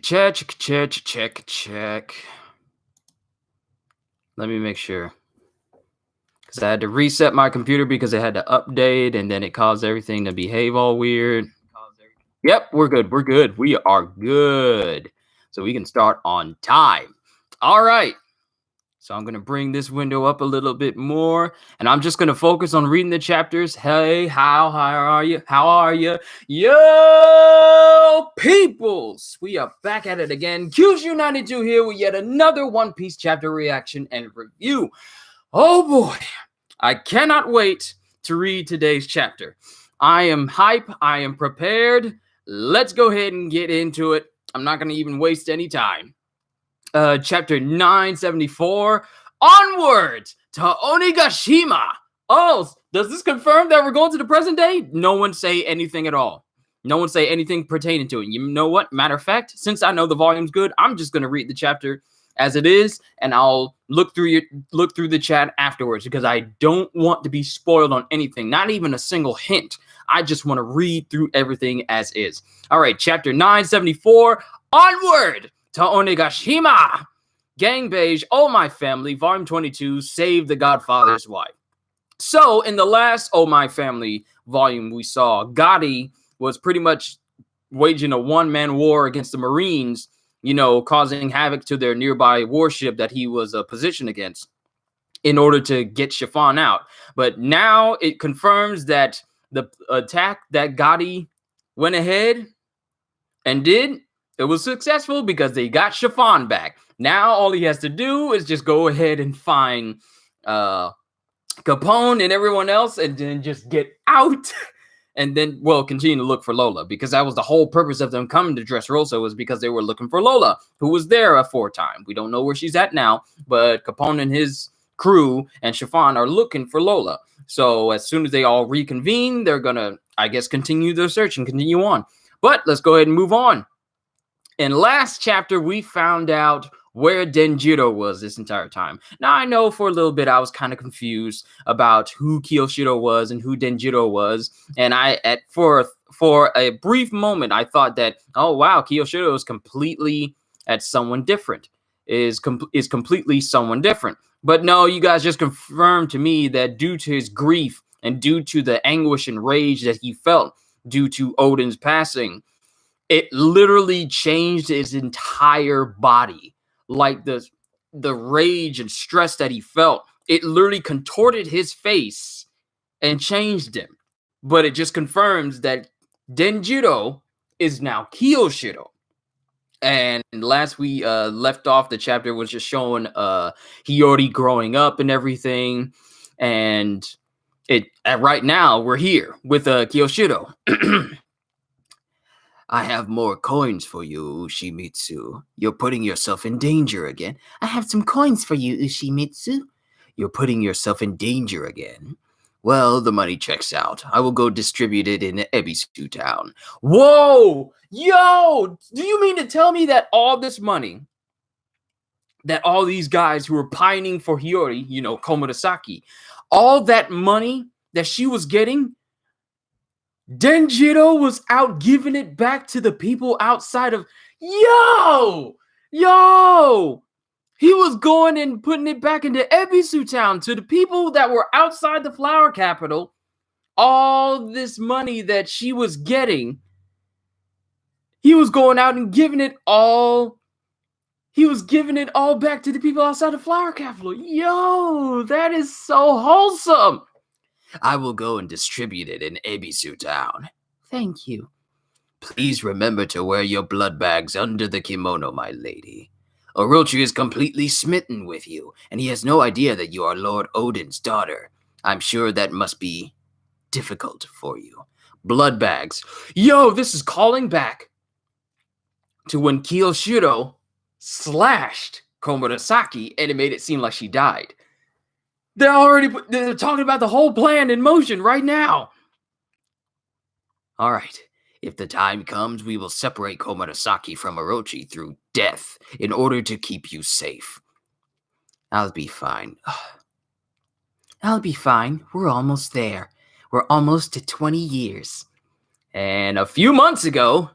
check. Let me make sure. Because I had to reset my computer because it had to update and then it caused everything to behave all weird. Yep, we're good. We are good. So we can start on time. All right. So I'm going to bring this window up a little bit more, and I'm just going to focus on reading the chapters. Hey, how are you? How are you? Yo, peoples! We are back at it again. Kyoshiro here with yet another One Piece chapter reaction and review. Oh boy, I cannot wait to read today's chapter. I am hype. I am prepared. Let's go ahead and get into it. I'm not going to even waste any time. Chapter 974, Onward to Onigashima. Oh, does this confirm that we're going to the present day? No one say anything at all. No one say anything pertaining to it. You know what? Matter of fact, since I know the volume's good, I'm just going to read the chapter as it is, and I'll look through the chat afterwards because I don't want to be spoiled on anything, not even a single hint. I just want to read through everything as is. All right, chapter 974, Onward to Onigashima. Gang Beige, Oh My Family, Volume 22, Save the Godfather's Wife. So, in the last Oh My Family volume we saw, Gotti was pretty much waging a one-man war against the Marines, you know, causing havoc to their nearby warship that he was positioned against in order to get Chiffon out. But now it confirms that the attack that Gotti went ahead and did, it was successful because they got Chiffon back. Now all he has to do is just go ahead and find Capone and everyone else and then just get out. And then, well, continue to look for Lola, because that was the whole purpose of them coming to Dressrosa, was because they were looking for Lola, who was there aforetime. We don't know where she's at now, but Capone and his crew and Chiffon are looking for Lola. So as soon as they all reconvene, they're going to, I guess, continue their search and continue on. But let's go ahead and move on. In last chapter, we found out where Denjiro was this entire time. Now, I know for a little bit I was kind of confused about who Kyoshiro was and who Denjiro was. And for a brief moment, I thought that, oh, wow, Kyoshiro is completely someone different. Is completely someone different. But no, you guys just confirmed to me that due to his grief and due to the anguish and rage that he felt due to Odin's passing, it literally changed his entire body. Like the rage and stress that he felt, it literally contorted his face and changed him. But it just confirms that Denjiro is now Kyoshiro. And last we left off, the chapter was just showing Hiyori growing up and everything. And right now we're here with Kyoshiro. I have more coins for you, Ushimitsu. You're putting yourself in danger again. I have some coins for you, Ushimitsu. You're putting yourself in danger again. Well, the money checks out. I will go distribute it in Ebisu Town. Whoa! Yo! Do you mean to tell me that all this money, that all these guys who were pining for Hiyori, you know, Komurasaki, all that money that she was getting, Denjiro was out giving it back to the people outside of... Yo! He was going and putting it back into Ebisu Town to the people that were outside the flower capital. All this money that she was getting, he was going out and giving it all. He was giving it all back to the people outside the flower capital. Yo, that is so wholesome. I will go and distribute it in Ebisu Town. Thank you. Please remember to wear your blood bags under the kimono, my lady. Orochi is completely smitten with you, and he has no idea that you are Lord Odin's daughter. I'm sure that must be difficult for you. Blood bags. Yo, this is calling back to when Kyoshiro slashed Komurasaki and it made it seem like she died. They're talking about the whole plan in motion right now. All right. If the time comes, we will separate Komurasaki from Orochi through death in order to keep you safe. I'll be fine. I'll be fine. We're almost there. We're almost to 20 years. And a few months ago,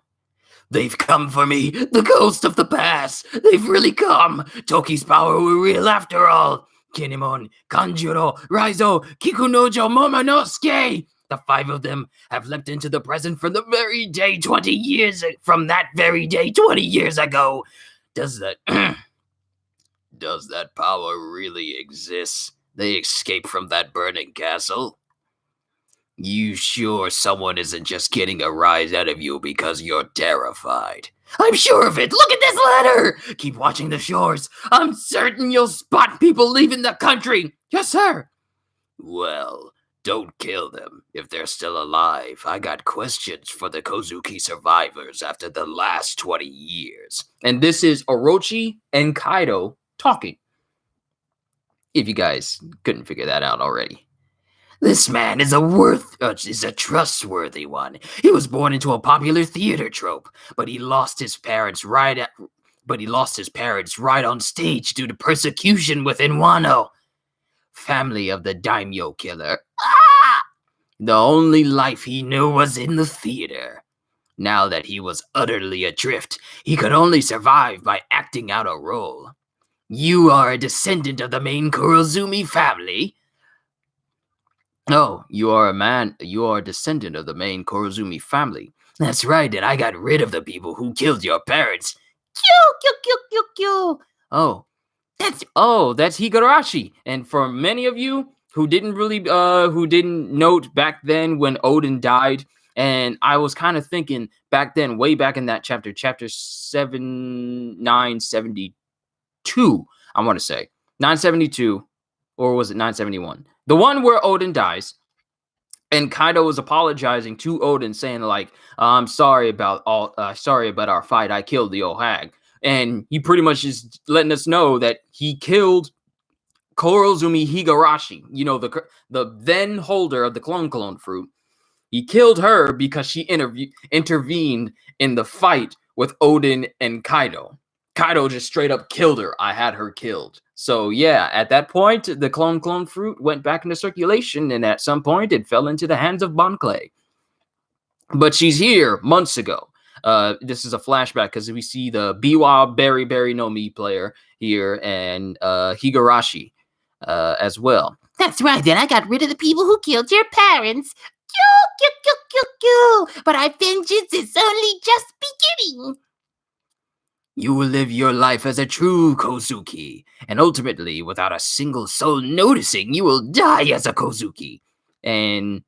They've come for me, the ghost of the past. They've really come. Toki's power were real after all. Kinemon, Kanjuro, Raizo, Kikunojo, Momonosuke. The 5 of them have leapt into the present from the very day 20 years from that very day 20 years ago. Does that does that power really exist? They escaped from that burning castle? You sure someone isn't just getting a rise out of you because you're terrified? I'm sure of it. Look at this letter. Keep watching the shores. I'm certain you'll spot people leaving the country. Yes, sir. Well, don't kill them if they're still alive. I got questions for the Kozuki survivors after the last 20 years. And this is Orochi and Kaido talking. If you guys couldn't figure that out already. This man is a trustworthy one. He was born into a popular theater trope, but he lost his parents right on stage due to persecution within Wano. Family of the daimyo killer. Ah! The only life he knew was in the theater. Now that he was utterly adrift, he could only survive by acting out a role. You are a descendant of the main Kurozumi family. Oh, you are a descendant of the main Kurozumi family. That's right, and I got rid of the people who killed your parents. Oh, that's Higurashi. And for many of you who didn't note back then when Odin died, and I was kind of thinking back then, way back in that chapter 972, I want to say 972, or was it 971? The one where Odin dies, and Kaido was apologizing to Odin, saying like, "I'm sorry about our fight. I killed the old hag," and he pretty much is letting us know that he killed Kurozumi Higurashi. You know, the then holder of the clone fruit. He killed her because she intervened in the fight with Odin and Kaido. Kaido just straight up killed her. I had her killed. So yeah, at that point, the clone fruit went back into circulation, and at some point, it fell into the hands of Bon Clay. But she's here months ago. This is a flashback because we see the Biwa Berry no Mi player here, and Higurashi as well. That's right, then I got rid of the people who killed your parents. But our vengeance is only just beginning. You will live your life as a true Kozuki, and ultimately, without a single soul noticing, you will die as a Kozuki. And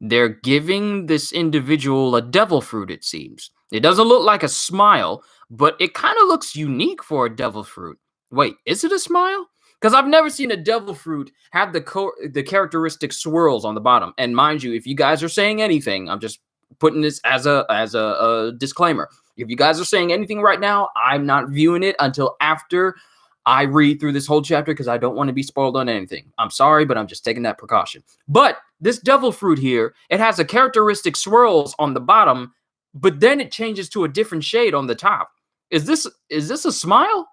they're giving this individual a devil fruit, it seems. It doesn't look like a smile, but it kind of looks unique for a devil fruit. Wait, is it a smile? Because I've never seen a devil fruit have the characteristic swirls on the bottom. And mind you, if you guys are saying anything, I'm just putting this as a disclaimer. If you guys are saying anything right now, I'm not viewing it until after I read through this whole chapter because I don't want to be spoiled on anything. I'm sorry, but I'm just taking that precaution. But this devil fruit here, it has a characteristic swirls on the bottom, but then it changes to a different shade on the top. Is this a smile?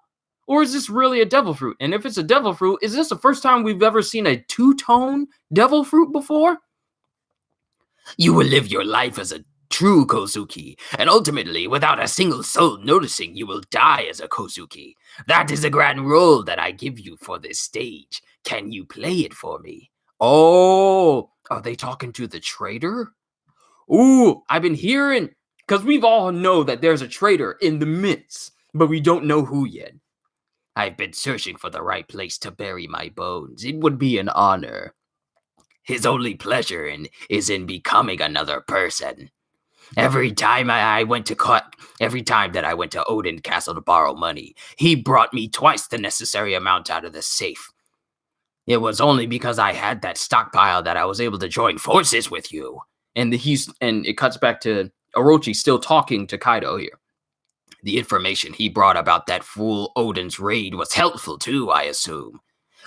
Or is this really a devil fruit? And if it's a devil fruit, is this the first time we've ever seen a two-tone devil fruit before? You will live your life as a true Kozuki, and ultimately, without a single soul noticing, you will die as a Kozuki. That is a grand role that I give you for this stage. Can you play it for me? Oh, are they talking to the traitor? Ooh, I've been hearing, because we've all know that there's a traitor in the midst, but we don't know who yet. I've been searching for the right place to bury my bones. It would be an honor. His only pleasure is in becoming another person. Every time that I went to Odin Castle to borrow money, he brought me twice the necessary amount out of the safe. It was only because I had that stockpile that I was able to join forces with you. And it cuts back to Orochi still talking to Kaido here. The information he brought about that fool Odin's raid was helpful too, I assume.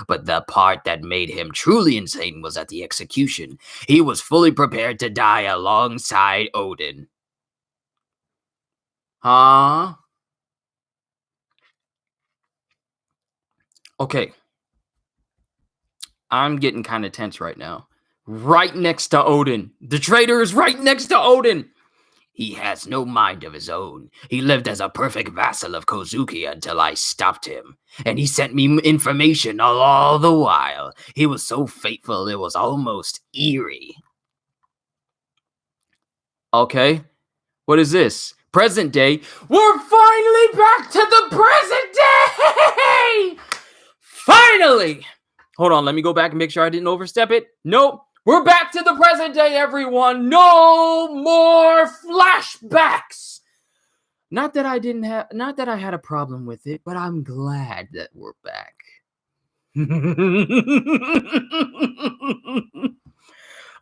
But the part that made him truly insane was at the execution. He was fully prepared to die alongside Odin. Huh? Okay. I'm getting kind of tense right now. Right next to Odin. The traitor is right next to Odin. He has no mind of his own. He lived as a perfect vassal of Kozuki until I stopped him. And he sent me information all the while. He was so faithful, it was almost eerie. Okay, what is this? Present day. We're finally back to the present day! Finally! Hold on, let me go back and make sure I didn't overstep it. Nope. We're back to the present day, everyone. No more flashbacks. Not that I had a problem with it, but I'm glad that we're back.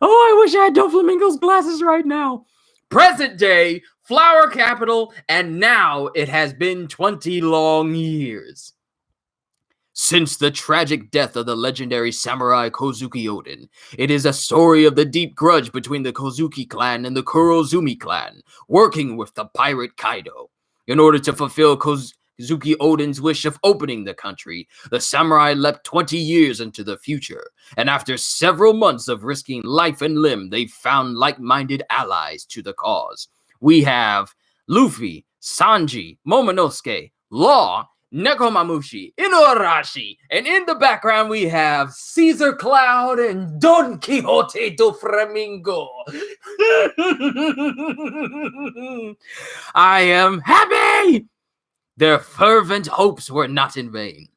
Oh, I wish I had Doflamingo's glasses right now. Present day, flower capital, and now it has been 20 long years. Since the tragic death of the legendary samurai Kozuki Oden, it is a story of the deep grudge between the Kozuki clan and the Kurozumi clan, working with the pirate Kaido. In order to fulfill Kozuki Oden's wish of opening the country, the samurai leapt 20 years into the future, and after several months of risking life and limb, they found like-minded allies to the cause. We have Luffy, Sanji, Momonosuke, Law, Nekomamushi, Inuarashi, and in the background we have Caesar Cloud and Don Quixote do Flamingo. I am happy! Their fervent hopes were not in vain.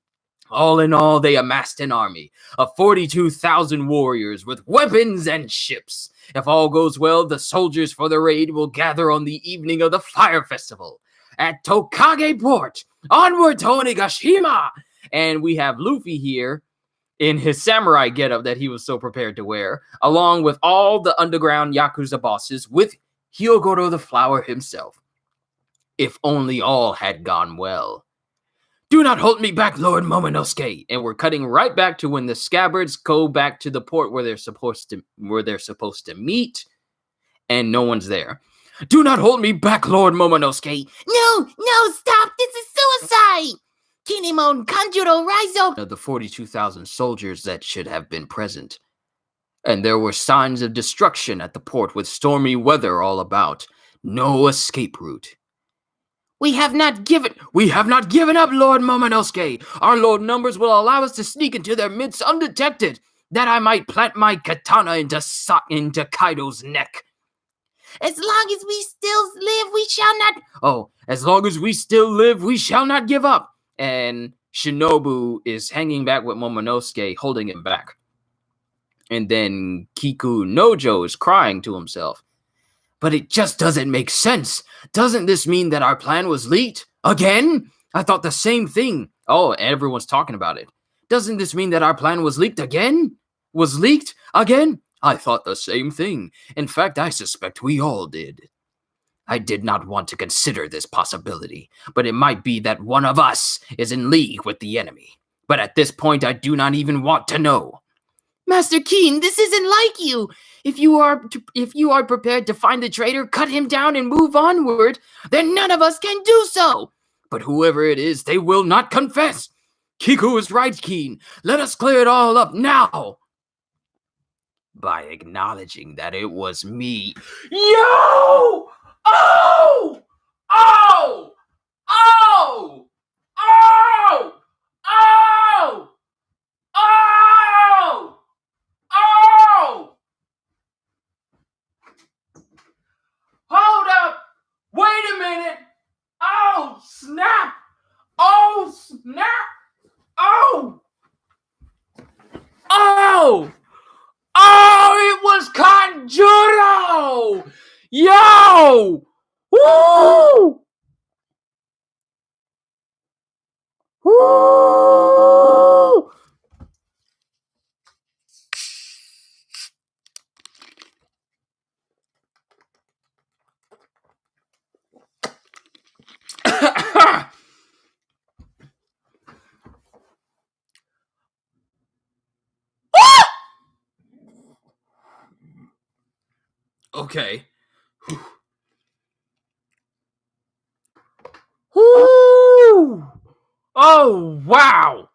All in all, they amassed an army of 42,000 warriors with weapons and ships. If all goes well, the soldiers for the raid will gather on the evening of the Fire Festival at Tokage Port. Onward to Onigashima! And we have Luffy here in his samurai getup that he was so prepared to wear, along with all the underground Yakuza bosses, with Hyogoro the Flower himself. If only all had gone well. Do not hold me back, Lord Momonosuke. And we're cutting right back to when the scabbards go back to the port where they're supposed to meet, and no one's there. Do not hold me back, Lord Momonosuke. No, stop. This is suicide. Kinemon, Kanjuro, rise up. Of the 42,000 soldiers that should have been present. And there were signs of destruction at the port with stormy weather all about. No escape route. We have not given up, Lord Momonosuke. Our low numbers will allow us to sneak into their midst undetected, that I might plant my katana into Kaido's neck. As long as we still live, we shall not... Oh, as long as we still live, we shall not give up. And Shinobu is hanging back with Momonosuke, holding him back. And then Kiku Nojo is crying to himself. But it just doesn't make sense. Doesn't this mean that our plan was leaked? Again? I thought the same thing. Oh, everyone's talking about it. Doesn't this mean that our plan was leaked again? Was leaked again? I thought the same thing. In fact, I suspect we all did. I did not want to consider this possibility, but it might be that one of us is in league with the enemy. But at this point, I do not even want to know. Master Keen, this isn't like you. If you are prepared to find the traitor, cut him down and move onward, then none of us can do so. But whoever it is, they will not confess. Kiku is right, Keen. Let us clear it all up now. By acknowledging that it was me. Yo! Oh! Oh! Oh! Oh! Oh! Oh! Oh! Hold up! Wait a minute! Oh, snap! Oh, snap! Oh! Oh! Oh, it was Kanjuro! Yo! Woo! Woo! Okay. Woo! Oh, wow!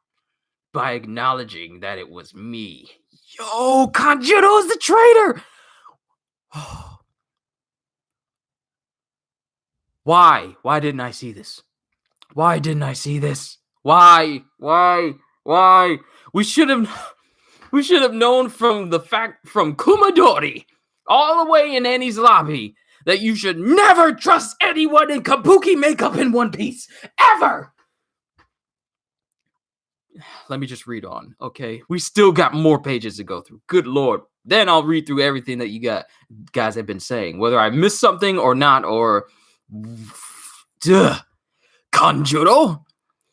By acknowledging that it was me. Yo, Kanjuro is the traitor! Why? Why didn't I see this? Why didn't I see this? Why? Why? We should have known from Kumadori all the way in Annie's lobby that you should never trust anyone in kabuki makeup in One Piece. Ever! Let me just read on, okay? We still got more pages to go through. Good Lord. Then I'll read through everything that you guys have been saying, whether I missed something or not, or... Kanjuro?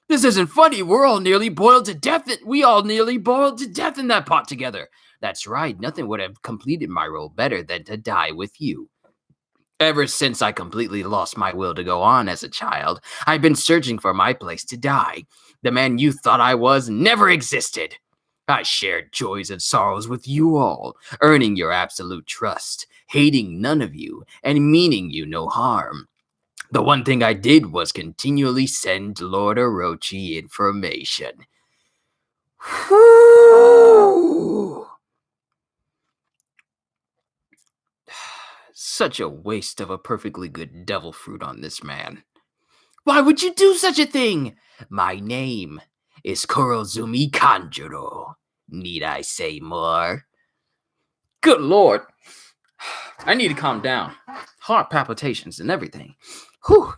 This isn't funny. We all nearly boiled to death in that pot together. That's right. Nothing would have completed my role better than to die with you. Ever since I completely lost my will to go on as a child, I've been searching for my place to die. The man you thought I was never existed. I shared joys and sorrows with you all, earning your absolute trust, hating none of you, and meaning you no harm. The one thing I did was continually send Lord Orochi information. Whew. Such a waste of a perfectly good devil fruit on this man. Why would you do such a thing? My name is Kurozumi Kanjuro. Need I say more? Good Lord. I need to calm down. Heart palpitations and everything. Whew.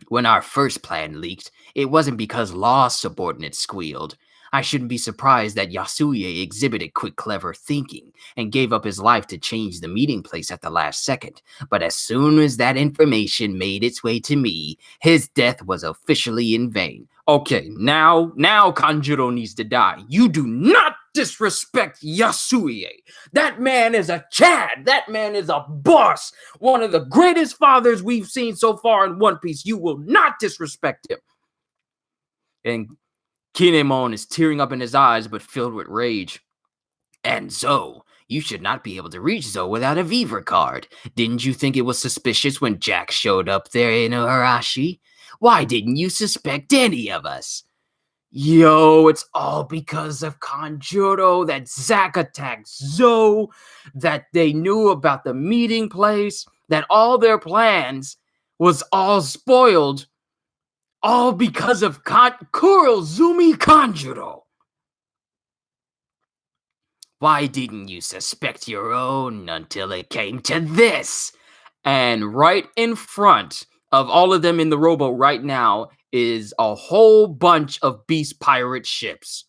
When our first plan leaked, it wasn't because Law's subordinates squealed. I shouldn't be surprised that Yasuye exhibited quick, clever thinking and gave up his life to change the meeting place at the last second. But as soon as that information made its way to me, his death was officially in vain. Okay, now Kanjuro needs to die. You do not disrespect Yasuye. That man is a Chad. That man is a boss. One of the greatest fathers we've seen so far in One Piece. You will not disrespect him. And Kinemon is tearing up in his eyes, but filled with rage. And Zoe, you should not be able to reach Zoe without a Viva card. Didn't you think it was suspicious when Jack showed up there in Oharashi? Why didn't you suspect any of us? Yo, it's all because of Kanjuro that Zack attacked Zoe, that they knew about the meeting place, that all their plans was all spoiled. All because of Kurozumi Kanjuro. Why didn't you suspect your own until it came to this? And right in front of all of them in the rowboat right now is a whole bunch of beast pirate ships.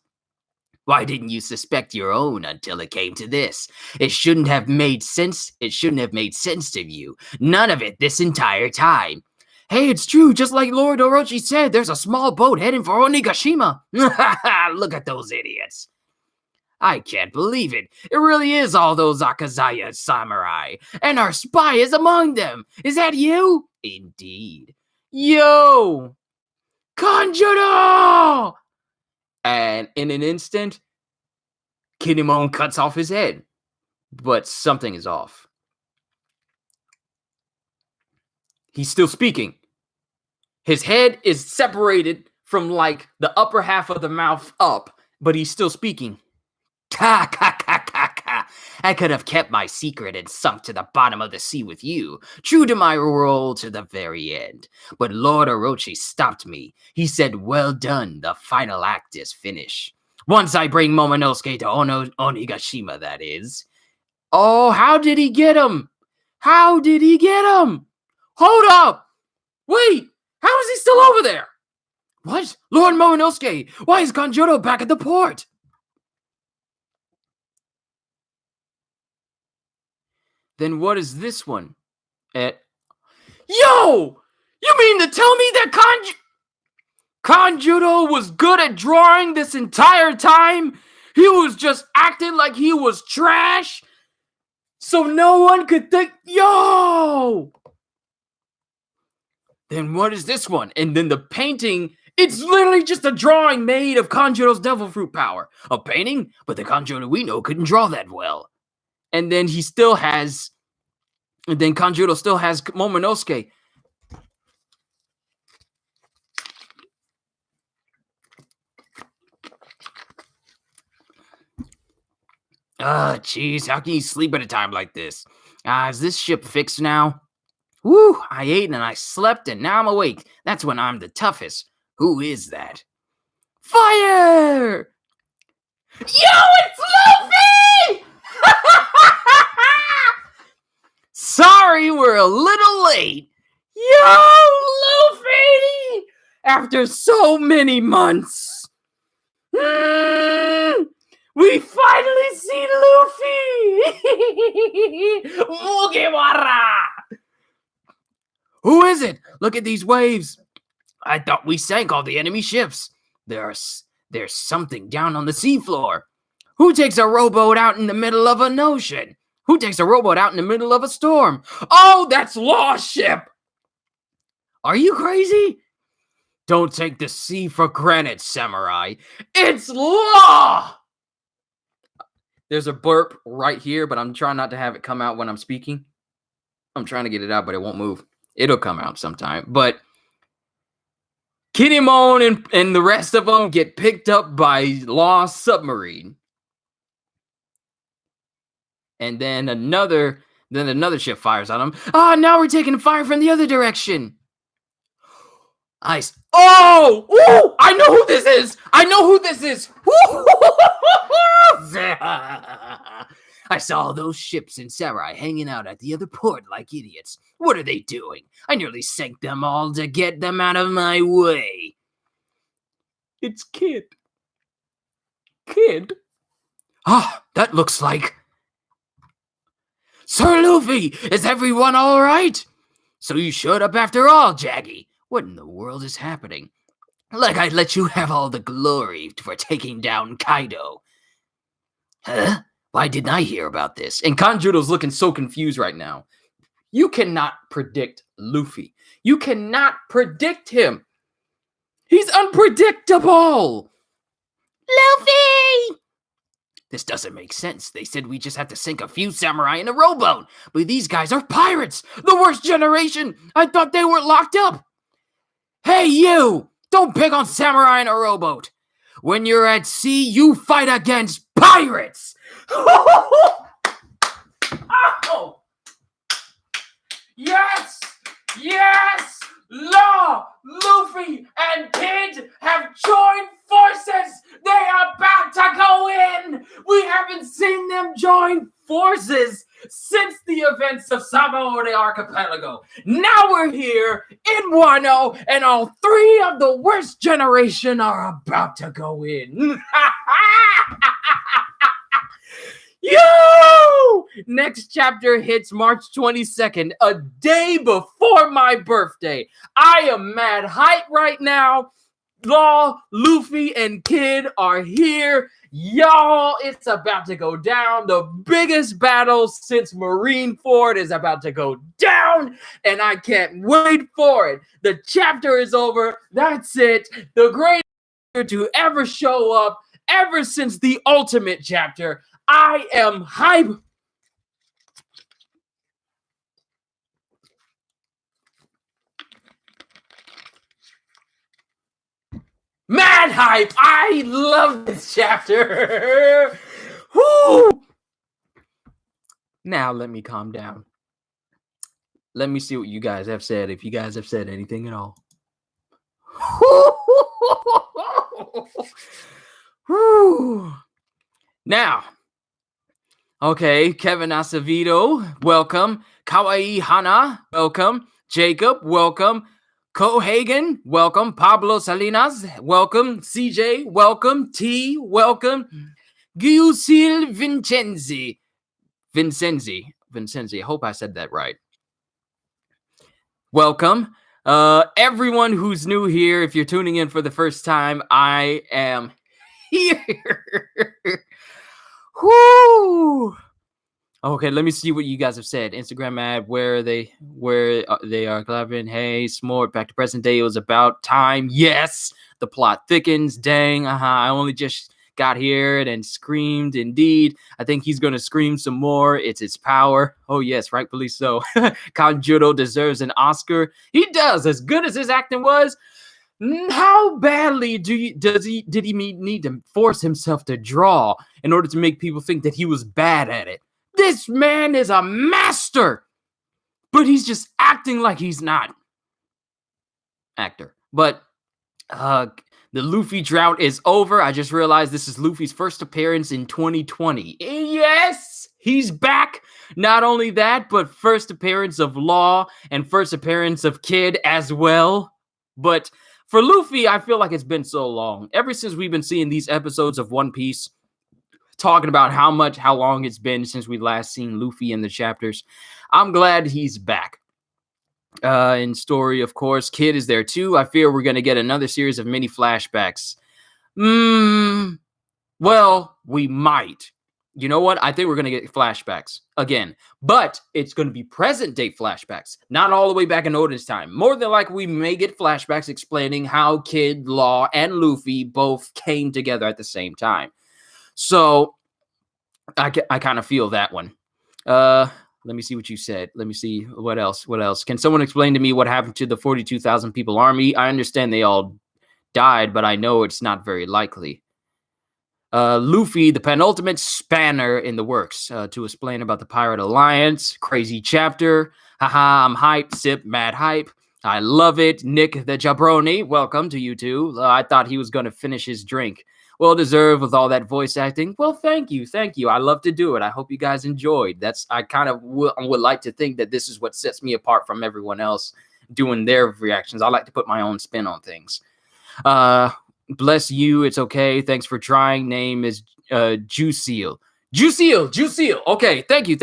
Why didn't you suspect your own until it came to this? It shouldn't have made sense. It shouldn't have made sense to you. None of it this entire time. Hey, it's true. Just like Lord Orochi said, there's a small boat heading for Onigashima. Look at those idiots. I can't believe it. It really is all those Akazaya samurai. And our spy is among them. Is that you? Indeed. Yo! Kanjuro! And in an instant, Kinemon cuts off his head. But something is off. He's still speaking. His head is separated from like the upper half of the mouth up, but he's still speaking. Ka, ka, ka, ka, ka. I could have kept my secret and sunk to the bottom of the sea with you, true to my role to the very end. But Lord Orochi stopped me. He said, well done, the final act is finished. Once I bring Momonosuke to Onigashima, that is. Oh, how did he get him? How did he get him? Hold up! Wait! How is he still over there? What? Lord Momonosuke, why is Kanjuro back at the port? Then what is this one? Yo! You mean to tell me that Kanjuro was good at drawing this entire time? He was just acting like he was trash? So no one could think, yo! Then what is this one? And then the painting, it's literally just a drawing made of Kanjuro's devil fruit power. A painting? But the Kanjuro we know couldn't draw that well. And then Kanjuro still has Momonosuke. Jeez, how can you sleep at a time like this? Is this ship fixed now? Woo, I ate and I slept and now I'm awake. That's when I'm the toughest. Who is that? Fire! Yo, it's Luffy! Sorry, we're a little late. Yo, Luffy! After so many months. We finally see Luffy! Mugiwara! Who is it? Look at these waves. I thought we sank all the enemy ships. There's something down on the seafloor. Who takes a rowboat out in the middle of an ocean? Who takes a rowboat out in the middle of a storm? Oh, that's Law's ship! Are you crazy? Don't take the sea for granted, samurai. It's Law! There's a burp right here, but I'm trying not to have it come out when I'm speaking. I'm trying to get it out, but it won't move. It'll come out sometime. But Kinemon and the rest of them get picked up by Law's submarine. And then another ship fires on them. Ah, now we're taking fire from the other direction. Ice. Oh! Ooh, I know who this is! I know who this is! I saw those ships and samurai hanging out at the other port like idiots. What are they doing? I nearly sank them all to get them out of my way. It's Kid. Kid? Ah, that looks like... Sir Luffy, is everyone all right? So you showed up after all, Jaggy. What in the world is happening? Like I let you have all the glory for taking down Kaido. Huh? Why didn't I hear about this? And Kanjuro's looking so confused right now. You cannot predict Luffy. You cannot predict him. He's unpredictable. Luffy! This doesn't make sense. They said we just have to sink a few samurai in a rowboat. But these guys are pirates. The worst generation. I thought they were locked up. Hey, you! Don't pick on samurai in a rowboat. When you're at sea, you fight against pirates! Oh! Yes! Yes! Law, Luffy, and Kid have joined forces! They are about to go in! We haven't seen them join forces since the events of Sabaody Archipelago. Now we're here in Wano, and all three of the worst generation are about to go in. Yo! Next chapter hits March 22nd, a day before my birthday. I am mad hype right now. Law, Luffy, and Kid are here. Y'all, it's about to go down. The biggest battle since Marineford is about to go down, and I can't wait for it. The chapter is over. That's it. The greatest to ever show up ever since the Ultimate chapter. I am hype. Mad hype. I love this chapter. Woo. Now let me calm down. Let me see what you guys have said, if you guys have said anything at all. Now, okay, Kevin Acevedo, welcome. Kawaii Hana, welcome. Jacob, welcome. Cohagen, welcome. Pablo Salinas, welcome. CJ, welcome. T, welcome. Giusil Vincenzi. I hope I said that right. Welcome. Everyone who's new here, if you're tuning in for the first time, I am here. Whoo! Okay, let me see what you guys have said. Instagram ad, where they are clapping. Hey, Smart, back to present day. It was about time. Yes, the plot thickens. Dang, I only just got here and screamed. Indeed, I think he's going to scream some more. It's his power. Oh, yes, rightfully so. Kanjuro deserves an Oscar. He does. As good as his acting was, how badly did he need to force himself to draw in order to make people think that he was bad at it? This man is a master. but he's just acting like he's not. Actor. But the Luffy drought is over. I just realized this is Luffy's first appearance in 2020. Yes, he's back. Not only that, but first appearance of Law and first appearance of Kid as well. But for Luffy, I feel like it's been so long. Ever since we've been seeing these episodes of One Piece, talking about how long it's been since we last seen Luffy in the chapters. I'm glad he's back. In story, of course, Kid is there too. I fear we're going to get another series of mini flashbacks. Well, we might. You know what? I think we're going to get flashbacks again, but it's going to be present day flashbacks, not all the way back in Oden's time. More than likely, we may get flashbacks explaining how Kid, Law, and Luffy both came together at the same time. So I kind of feel that one. Let me see what you said. Let me see what else. Can someone explain to me what happened to the 42,000 people army? I understand they all died, but I know it's not very likely. Luffy, the penultimate spanner in the works, to explain about the Pirate Alliance. Crazy chapter. Haha, I'm hyped. Sip, mad hype. I love it. Nick the Jabroni, welcome to you too. I thought he was going to finish his drink. Well deserved with all that voice acting. Well, thank you. I love to do it. I hope you guys enjoyed. I kind of would like to think that this is what sets me apart from everyone else doing their reactions. I like to put my own spin on things. Bless you. It's okay. Thanks for trying. Name is Juiceal. Okay. Thank you.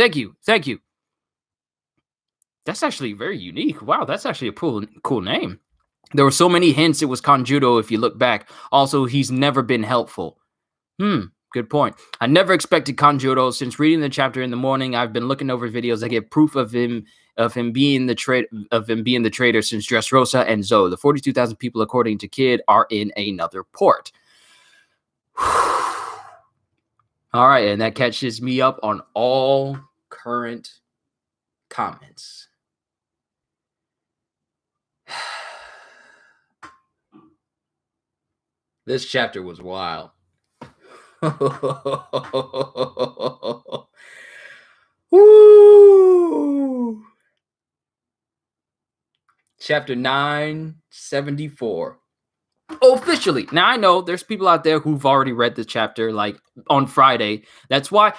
That's actually very unique. Wow, that's actually a cool name. There were so many hints it was Kanjuro if you look back. Also, he's never been helpful. Good point. I never expected Kanjuro. Since reading the chapter in the morning, I've been looking over videos that get proof of him being the traitor since Dressrosa and Zoe. The 42,000 people, according to Kid, are in another port. All right, and that catches me up on all current comments. This chapter was wild. Woo! Chapter 974. Officially. Now I know there's people out there who've already read the chapter like on Friday. That's why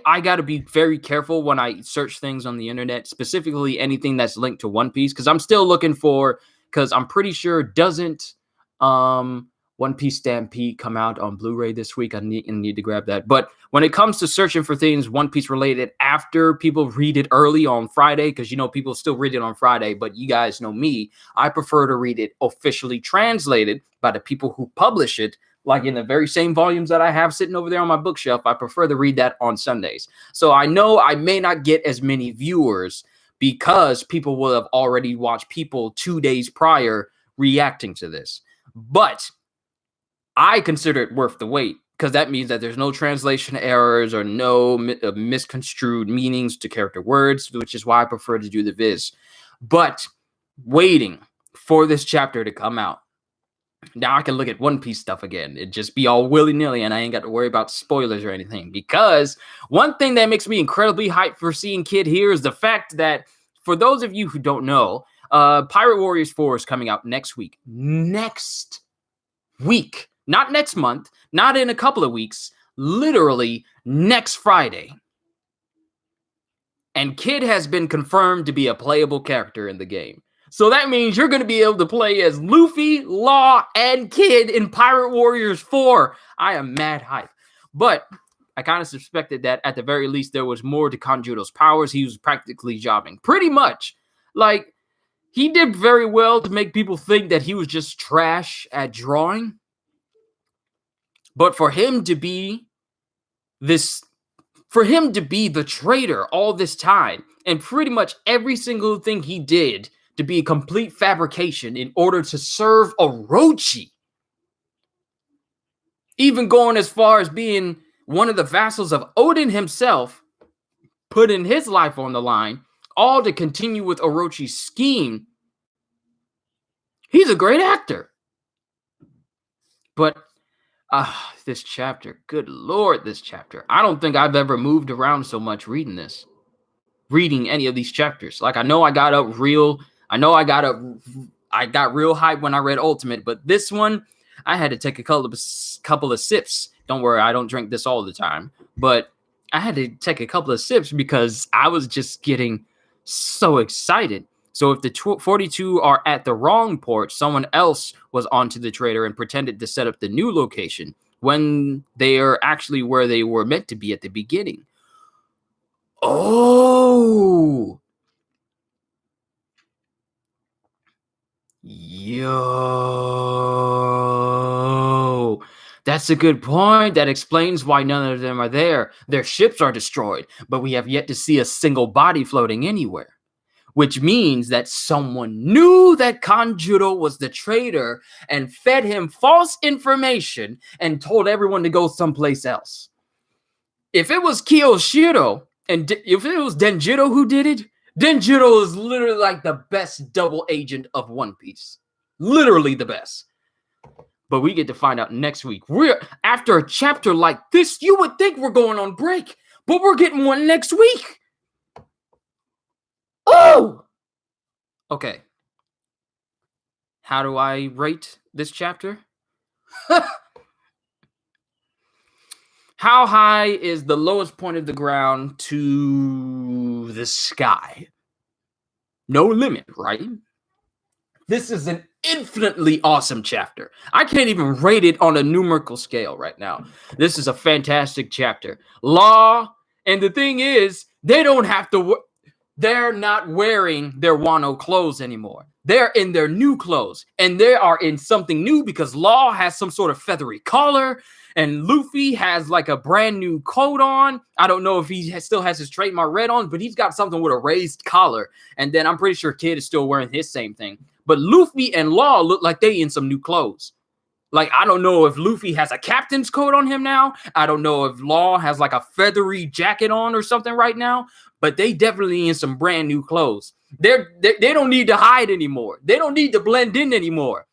I got to be very careful when I search things on the internet, specifically anything that's linked to One Piece, because I'm still looking for, because I'm pretty sure doesn't One Piece Stampede come out on Blu-ray this week. I need to grab that. But when it comes to searching for things One Piece related after people read it early on Friday, because people still read it on Friday, but you guys know me, I prefer to read it officially translated by the people who publish it, like in the very same volumes that I have sitting over there on my bookshelf. I prefer to read that on Sundays. So I know I may not get as many viewers because people will have already watched people 2 days prior reacting to this. But I consider it worth the wait, because that means that there's no translation errors or no misconstrued meanings to character words, which is why I prefer to do the viz. But waiting for this chapter to come out, now I can look at One Piece stuff again. It'd just be all willy-nilly, and I ain't got to worry about spoilers or anything. Because one thing that makes me incredibly hyped for seeing Kid here is the fact that, for those of you who don't know, Pirate Warriors 4 is coming out next week. Next week. Not next month, not in a couple of weeks, literally next Friday. And Kid has been confirmed to be a playable character in the game. So that means you're going to be able to play as Luffy, Law, and Kid in Pirate Warriors 4. I am mad hype. But I kind of suspected that at the very least there was more to Kanjuro's powers. He was practically jobbing. Pretty much. Like, he did very well to make people think that he was just trash at drawing. But for him to be the traitor all this time, and pretty much every single thing he did to be a complete fabrication in order to serve Orochi, even going as far as being one of the vassals of Oden himself, putting his life on the line, all to continue with Orochi's scheme. He's a great actor. But this chapter, good Lord, this chapter. I don't think I've ever moved around so much reading this. reading any of these chapters. Like, I got real hype when I read Ultimate, but this one I had to take a couple of sips. Don't worry, I don't drink this all the time, but I had to take a couple of sips because I was just getting so excited. So if the 42 are at the wrong port, someone else was onto the trader and pretended to set up the new location when they are actually where they were meant to be at the beginning. Oh! Yo! That's a good point. That explains why none of them are there. Their ships are destroyed, but we have yet to see a single body floating anywhere. Which means that someone knew that Kanjuro was the traitor and fed him false information and told everyone to go someplace else. If it was Kyoshiro and if it was Denjiro who did it, Denjiro is literally like the best double agent of One Piece. Literally the best. But we get to find out next week. After a chapter like this, you would think we're going on break, but we're getting one next week. Oh! Okay. How do I rate this chapter? How high is the lowest point of the ground to the sky? No limit, right? This is an infinitely awesome chapter. I can't even rate it on a numerical scale right now. This is a fantastic chapter. Law, and the thing is, they don't have to... They're not wearing their Wano clothes anymore. They're in their new clothes. And they are in something new because Law has some sort of feathery collar. And Luffy has like a brand new coat on. I don't know if he still has his trademark red on, but he's got something with a raised collar. And then I'm pretty sure Kid is still wearing his same thing. But Luffy and Law look like they in some new clothes. Like, I don't know if Luffy has a captain's coat on him now. I don't know if Law has like a feathery jacket on or something right now. But they definitely in some brand new clothes. They don't need to hide anymore. They don't need to blend in anymore.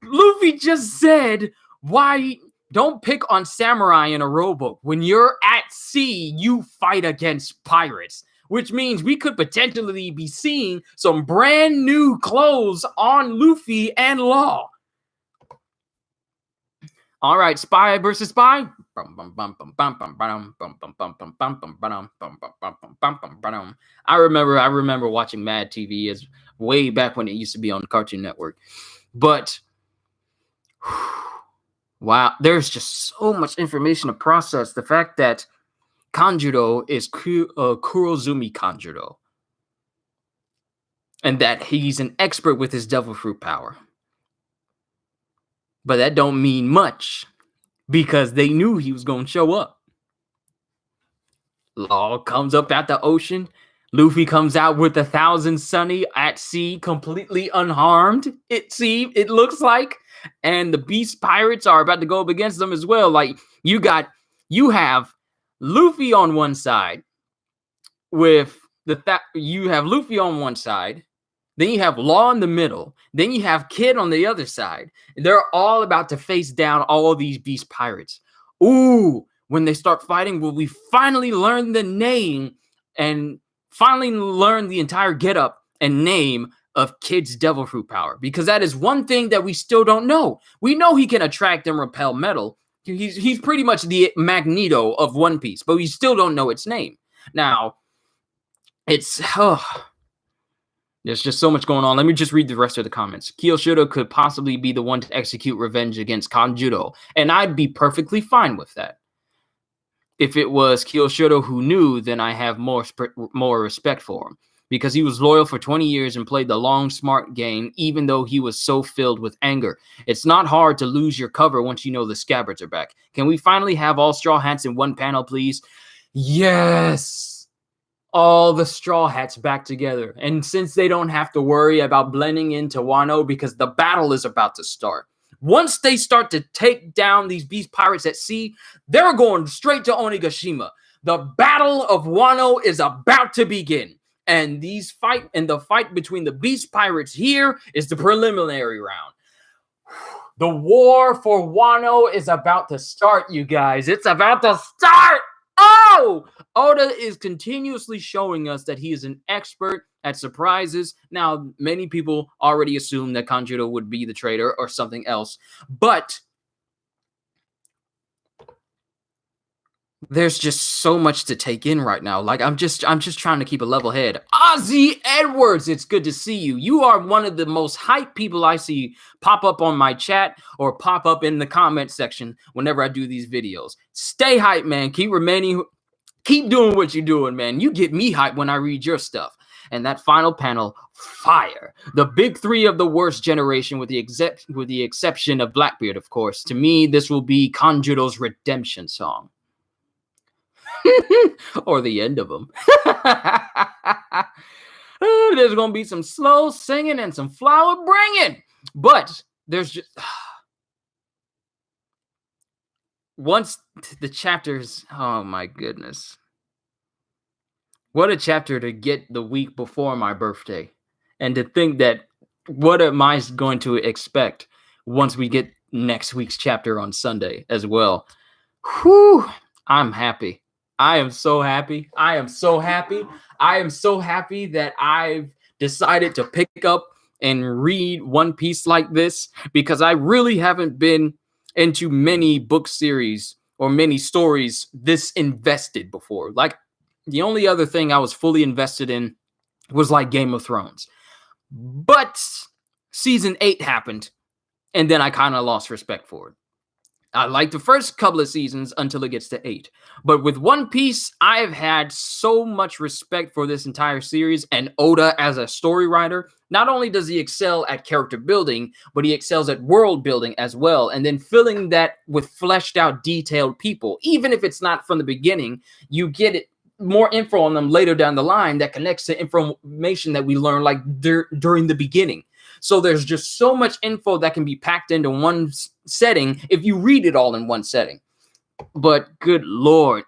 Luffy just said, why don't pick on samurai in a rowboat. When you're at sea, you fight against pirates. Which means we could potentially be seeing some brand new clothes on Luffy and Law. All right, spy versus spy. I remember watching Mad TV as way back when it used to be on Cartoon Network. But wow, there's just so much information to process. The fact that Kanjuro is Kurozumi Kanjuro, and that he's an expert with his devil fruit power. But that don't mean much because they knew he was going to show up. Law comes up at the ocean. Luffy comes out with 1,000 Sunny at sea, completely unharmed. It looks like, and the beast pirates are about to go up against them as well. Like you have Luffy on one side with you have Luffy on one side. Then you have Law in the middle. Then you have Kid on the other side. They're all about to face down all of these beast pirates. Ooh, when they start fighting, will we finally learn the name and finally learn the entire getup and name of Kid's devil fruit power? Because that is one thing that we still don't know. We know he can attract and repel metal. He's pretty much the Magneto of One Piece, but we still don't know its name. Now, there's just so much going on. Let me just read the rest of the comments. Kyoshiro could possibly be the one to execute revenge against Kanjuro, and I'd be perfectly fine with that. If it was Kyoshiro who knew, then I have more respect for him, because he was loyal for 20 years and played the long, smart game, even though he was so filled with anger. It's not hard to lose your cover once you know the scabbards are back. Can we finally have all Straw Hats in one panel, please? Yes! All the Straw Hats back together. And since they don't have to worry about blending into Wano because the battle is about to start. Once they start to take down these beast pirates at sea, they're going straight to Onigashima. The Battle of Wano is about to begin. And the fight between the beast pirates here is the preliminary round. The war for Wano is about to start, you guys. It's about to start! Oh! no! Oda is continuously showing us that he is an expert at surprises. Now, many people already assume that Kanjuro would be the traitor or something else, but there's just so much to take in right now. Like, I'm just trying to keep a level head. Ozzy Edwards, it's good to see you. You are one of the most hyped people I see pop up on my chat or pop up in the comment section whenever I do these videos. Stay hyped, man. Keep doing what you're doing, man. You get me hyped when I read your stuff. And that final panel, fire. The big three of the worst generation, with the exception of Blackbeard, of course. To me, this will be Kanjuro's redemption song. Or the end of them. There's going to be some slow singing and some flower bringing. But there's just... once the chapters... oh, my goodness. What a chapter to get the week before my birthday. And to think that, what am I going to expect once we get next week's chapter on Sunday as well? Whew, I'm happy. I am so happy. I am so happy. I am so happy that I've decided to pick up and read One Piece like this, because I really haven't been into many book series or many stories this invested before. Like, the only other thing I was fully invested in was like Game of Thrones. But season 8 happened, and then I kind of lost respect for it. I like the first couple of seasons until it gets to 8. But with One Piece, I've had so much respect for this entire series and Oda as a story writer. Not only does he excel at character building, but he excels at world building as well. And then filling that with fleshed out, detailed people. Even if it's not from the beginning, you get it. More info on them later down the line that connects to information that we learn like during the beginning. So there's just so much info that can be packed into one setting if you read it all in one setting. But good Lord.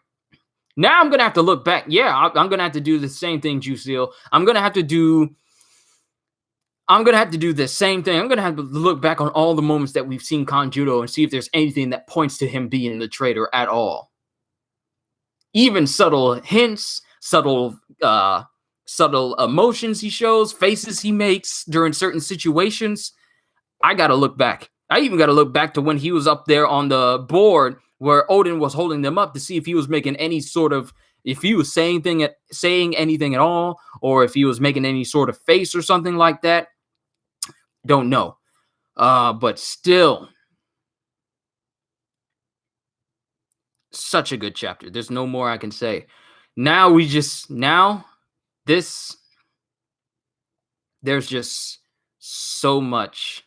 Now I'm going to have to look back. Yeah, I'm going to have to do the same thing, Juiceel. I'm going to have to do the same thing. I'm going to have to look back on all the moments that we've seen Kanjuro and see if there's anything that points to him being the traitor at all. Even subtle hints, subtle emotions he shows, faces he makes during certain situations. I got to look back. I even got to look back to when he was up there on the board where Odin was holding them up to see if he was making any sort of, if he was saying anything at all, or if he was making any sort of face or something like that. Don't know. But still, such a good chapter. There's no more I can say. There's just so much.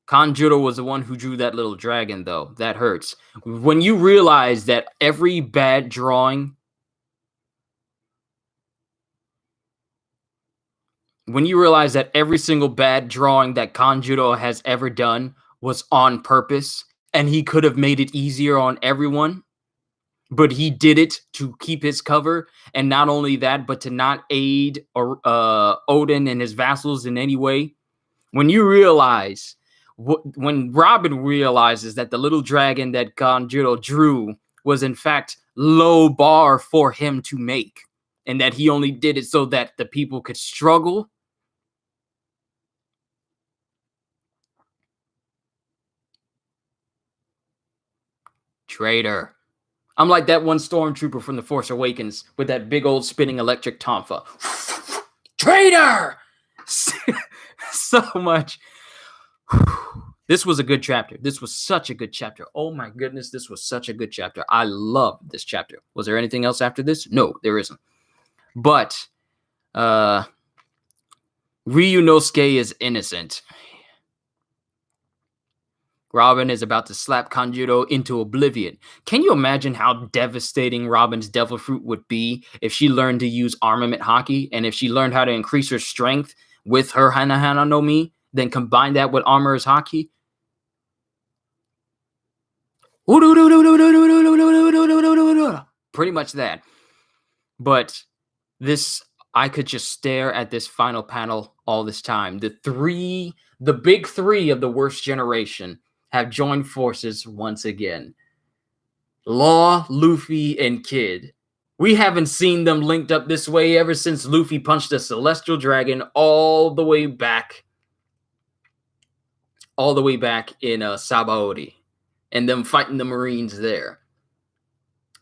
Kanjuro was the one who drew that little dragon, though. That hurts. When you realize that every bad drawing, every single bad drawing that Kanjuro has ever done was on purpose, and he could have made it easier on everyone, but he did it to keep his cover, and not only that, but to not aid Odin and his vassals in any way. When you realize, when Robin realizes that the little dragon that Kanjuro drew was in fact low bar for him to make, and that he only did it so that the people could struggle. Traitor. I'm like that one stormtrooper from The Force Awakens with that big old spinning electric tonfa. Traitor! So much. This was a good chapter. This was such a good chapter. Oh my goodness, this was such a good chapter. I love this chapter. Was there anything else after this? No, there isn't. But Ryunosuke is innocent. Robin is about to slap Kanjuro into oblivion. Can you imagine how devastating Robin's devil fruit would be if she learned to use armament haki, and if she learned how to increase her strength with her Hana no Mi, then combine that with armor's haki? Pretty much that. But this, I could just stare at this final panel all this time. The big three of the worst generation have joined forces once again. Law, Luffy, and Kid We haven't seen them linked up this way ever since Luffy punched the Celestial Dragon all the way back in Sabaody, and them fighting the Marines there.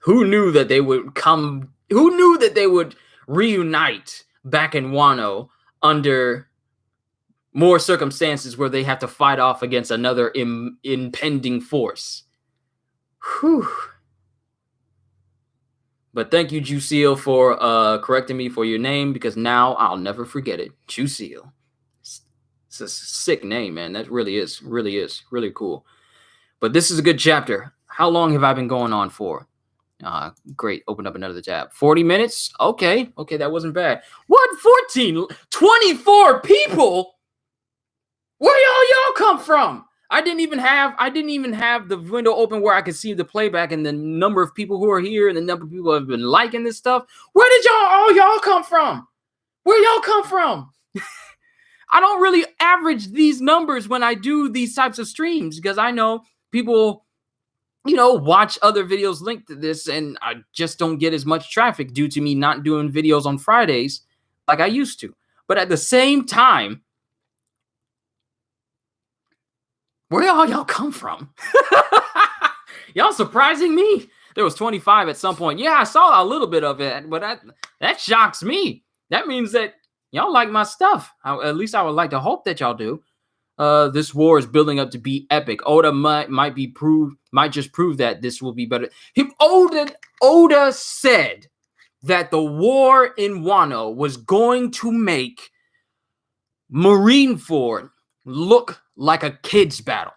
Who knew that they would come? Who knew that they would reunite back in Wano under more circumstances where they have to fight off against another impending force? Whew. But thank you, Jusil, for correcting me for your name, because now I'll never forget it. Jusil. It's a sick name, man. That really is really cool. But this is a good chapter. How long have I been going on for? Great. Open up another tab. 40 minutes? Okay, that wasn't bad. What? 14? 24 people? Where y'all come from? I didn't even have the window open where I could see the playback and the number of people who are here and the number of people who have been liking this stuff. Where did y'all come from? Where y'all come from? I don't really average these numbers when I do these types of streams, because I know people, watch other videos linked to this, and I just don't get as much traffic due to me not doing videos on Fridays like I used to. But at the same time, where y'all come from? Y'all surprising me. There was 25 at some point. Yeah, I saw a little bit of it, but that shocks me. That means that y'all like my stuff. At least I would like to hope that y'all do. This war is building up to be epic. Oda might just prove that this will be better. Oda said that the war in Wano was going to make Marineford look like a kid's battle.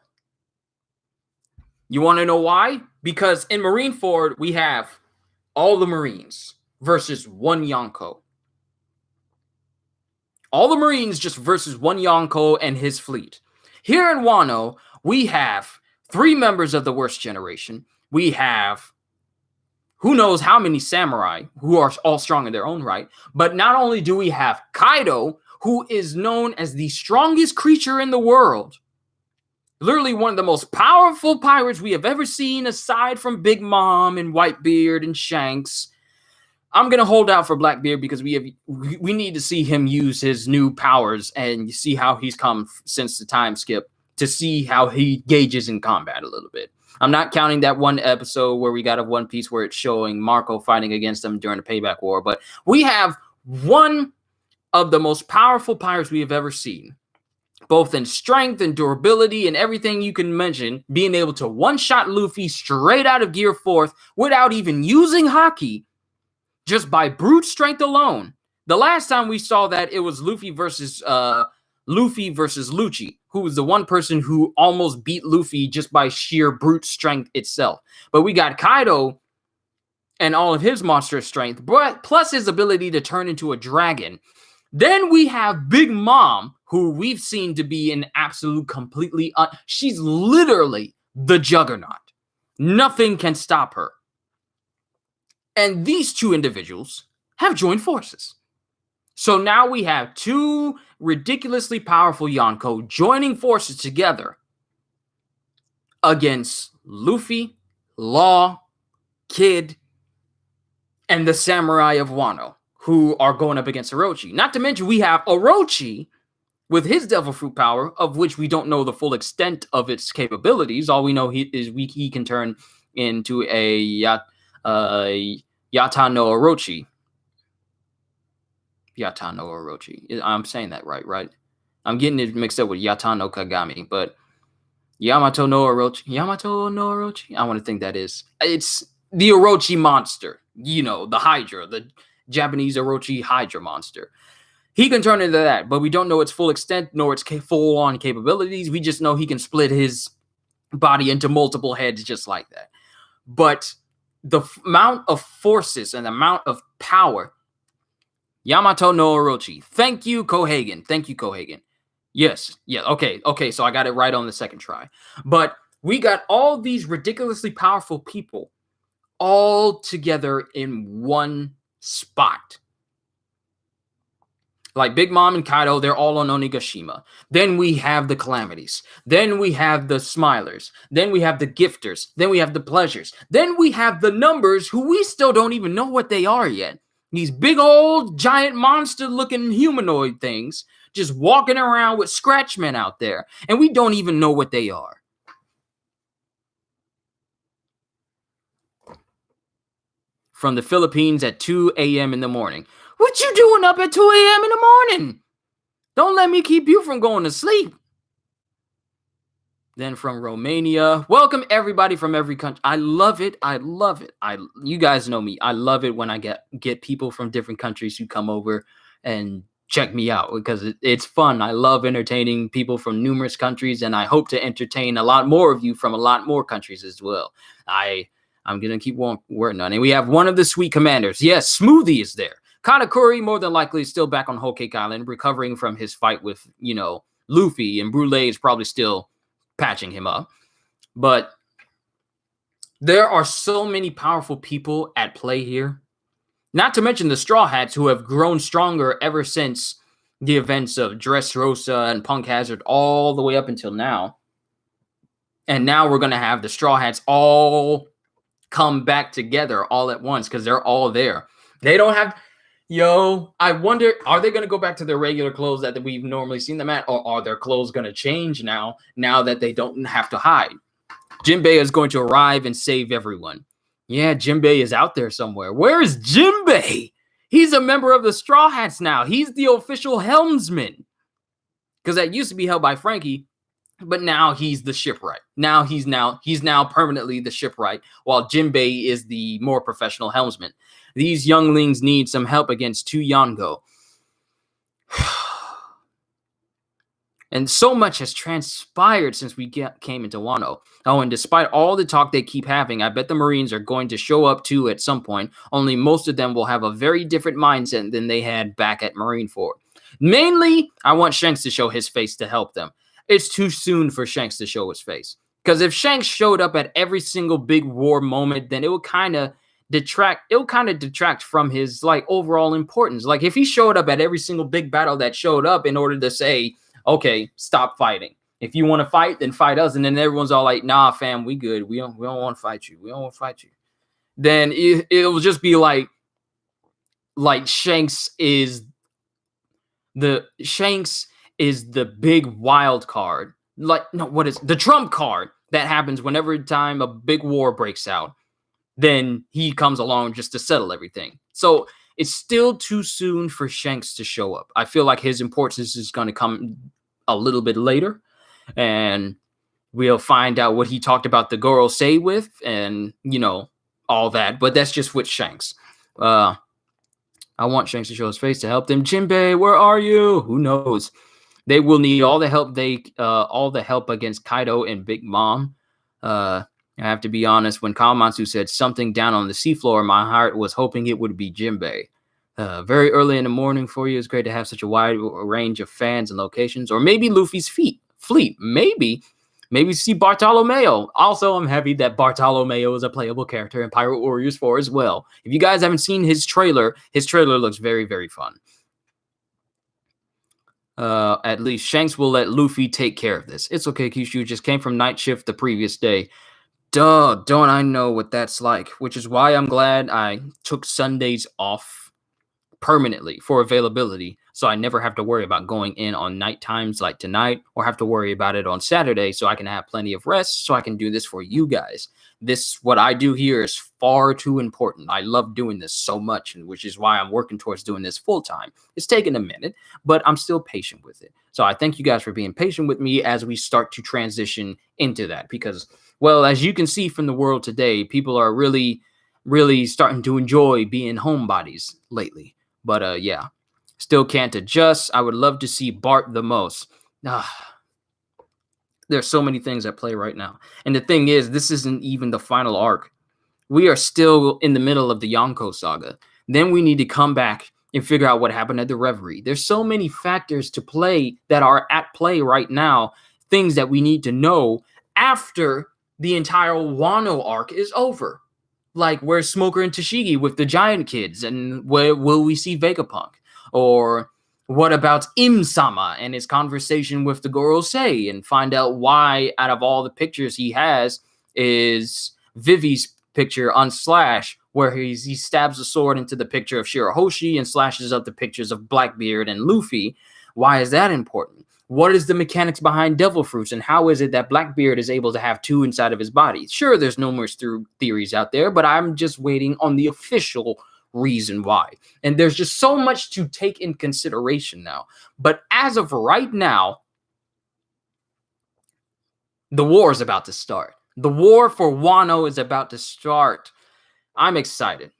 You want to know why? Because in Marineford, we have all the Marines versus one Yonko. All the Marines just versus one Yonko and his fleet. Here in Wano, we have 3 members of the worst generation. We have who knows how many samurai who are all strong in their own right. But not only do we have Kaido, who is known as the strongest creature in the world. Literally one of the most powerful pirates we have ever seen, aside from Big Mom and Whitebeard and Shanks. I'm going to hold out for Blackbeard because we need to see him use his new powers and see how he's come since the time skip, to see how he gauges in combat a little bit. I'm not counting that one episode where we got a One Piece where it's showing Marco fighting against them during the Payback War, but we have one of the most powerful pirates we have ever seen, both in strength and durability and everything you can mention, being able to one-shot Luffy straight out of Gear 4th without even using Haki, just by brute strength alone. The last time we saw that, it was Luffy versus Lucci, who was the one person who almost beat Luffy just by sheer brute strength itself. But we got Kaido and all of his monstrous strength, but plus his ability to turn into a dragon. Then we have Big Mom, who we've seen to be an absolute completely... she's literally the juggernaut. Nothing can stop her. And these 2 individuals have joined forces. So now we have 2 ridiculously powerful Yonko joining forces together against Luffy, Law, Kid, and the Samurai of Wano, who are going up against Orochi. Not to mention we have Orochi with his Devil Fruit power, of which we don't know the full extent of its capabilities. All we know he can turn into a Yata no Orochi. Yata no Orochi. I'm saying that right? I'm getting it mixed up with Yata no Kagami, but Yamato no Orochi? I want to think that is. It's the Orochi monster. The Hydra, the Japanese Orochi Hydra monster. He can turn into that, but we don't know its full extent nor its full-on capabilities. We just know he can split his body into multiple heads just like that. But the amount of forces and the amount of power... Yamato no Orochi. Thank you, Kohagen. Yes. Okay, so I got it right on the second try. But we got all these ridiculously powerful people all together in one spot. Like Big Mom and Kaido, they're all on Onigashima. Then we have the Calamities. Then we have the Smilers. Then we have the Gifters. Then we have the Pleasures. Then we have the Numbers, who we still don't even know what they are yet. These big old giant monster-looking humanoid things just walking around with Scratchmen out there. And we don't even know what they are. From the Philippines at 2 a.m. in the morning. What you doing up at 2 a.m. in the morning? Don't let me keep you from going to sleep. Then from Romania, welcome everybody from every country. I love it. I love it. You guys know me. I love it when I get people from different countries who come over and check me out because it's fun. I love entertaining people from numerous countries, and I hope to entertain a lot more of you from a lot more countries as well. I'm going to keep working on it. We have one of the sweet commanders. Yes, Smoothie is there. Katakuri, more than likely, is still back on Whole Cake Island, recovering from his fight with, Luffy, and Brûlé is probably still patching him up. But there are so many powerful people at play here. Not to mention the Straw Hats, who have grown stronger ever since the events of Dressrosa and Punk Hazard all the way up until now. And now we're going to have the Straw Hats all come back together all at once because they're all there. They don't have... I wonder, are they going to go back to their regular clothes that we've normally seen them at, or are their clothes going to change now that they don't have to hide? Jinbei is going to arrive and save everyone. Yeah, Jinbei is out there somewhere. Where is Jinbei? He's a member of the Straw Hats now. He's the official helmsman. Because that used to be held by Frankie, but now he's the shipwright. He's now permanently the shipwright, while Jinbei is the more professional helmsman. These younglings need some help against two Yongo. And so much has transpired since we came into Wano. Oh, and despite all the talk they keep having, I bet the Marines are going to show up too at some point, only most of them will have a very different mindset than they had back at Marineford. Mainly, I want Shanks to show his face to help them. It's too soon for Shanks to show his face. Because if Shanks showed up at every single big war moment, then it would kind of detract from his overall importance. Like if he showed up at every single big battle that showed up in order to say, okay, stop fighting. If you want to fight, then fight us. And then everyone's all like, nah, fam, we good. We don't want to fight you. We don't want to fight you. Then it will just be like Shanks is the big wild card. What is the trump card that happens whenever time a big war breaks out? Then he comes along just to settle everything. So it's still too soon for Shanks to show up. I feel like his importance is going to come a little bit later. And we'll find out what he talked about the Gorosei with and, all that. But that's just with Shanks. I want Shanks to show his face to help them. Jinbei, where are you? Who knows? They will need all the help against Kaido and Big Mom. I have to be honest, when Kawamatsu said something down on the seafloor, my heart was hoping it would be Jinbei. Very early in the morning for you. It's great to have such a wide range of fans and locations. Or maybe Luffy's fleet. Maybe see Bartolomeo. Also, I'm happy that Bartolomeo is a playable character in Pirate Warriors 4 as well. If you guys haven't seen his trailer looks very, very fun. At least Shanks will let Luffy take care of this. It's okay, Kyushu just came from night shift the previous day. Duh, don't I know what that's like? Which is why I'm glad I took Sundays off permanently for availability, so I never have to worry about going in on night times like tonight, or have to worry about it on Saturday, so I can have plenty of rest, so I can do this for you guys. What I do here is far too important. I love doing this so much, and which is why I'm working towards doing this full time. It's taken a minute, but I'm still patient with it. So I thank you guys for being patient with me as we start to transition into that, because, well, as you can see from the world today, people are really, really starting to enjoy being homebodies lately. But yeah, still can't adjust. I would love to see Bart the most. There's so many things at play right now. And the thing is, this isn't even the final arc. We are still in the middle of the Yonko saga. Then we need to come back and figure out what happened at the Reverie. There's so many factors to play that are at play right now. Things that we need to know after the entire Wano arc is over. Like, where's Smoker and Tashigi with the giant kids? And where will we see Vegapunk? Or What about Im-sama and his conversation with the Gorosei, and find out why out of all the pictures he has is Vivi's picture on Slash, where he stabs a sword into the picture of Shirahoshi and slashes up the pictures of Blackbeard and Luffy. Why is that important? What is the mechanics behind Devil Fruits, and how is it that Blackbeard is able to have two inside of his body? Sure, there's numerous theories out there, but I'm just waiting on the official reason why. And there's just so much to take in consideration now. But as of right now, the war is about to start. The war for Wano is about to start. I'm excited.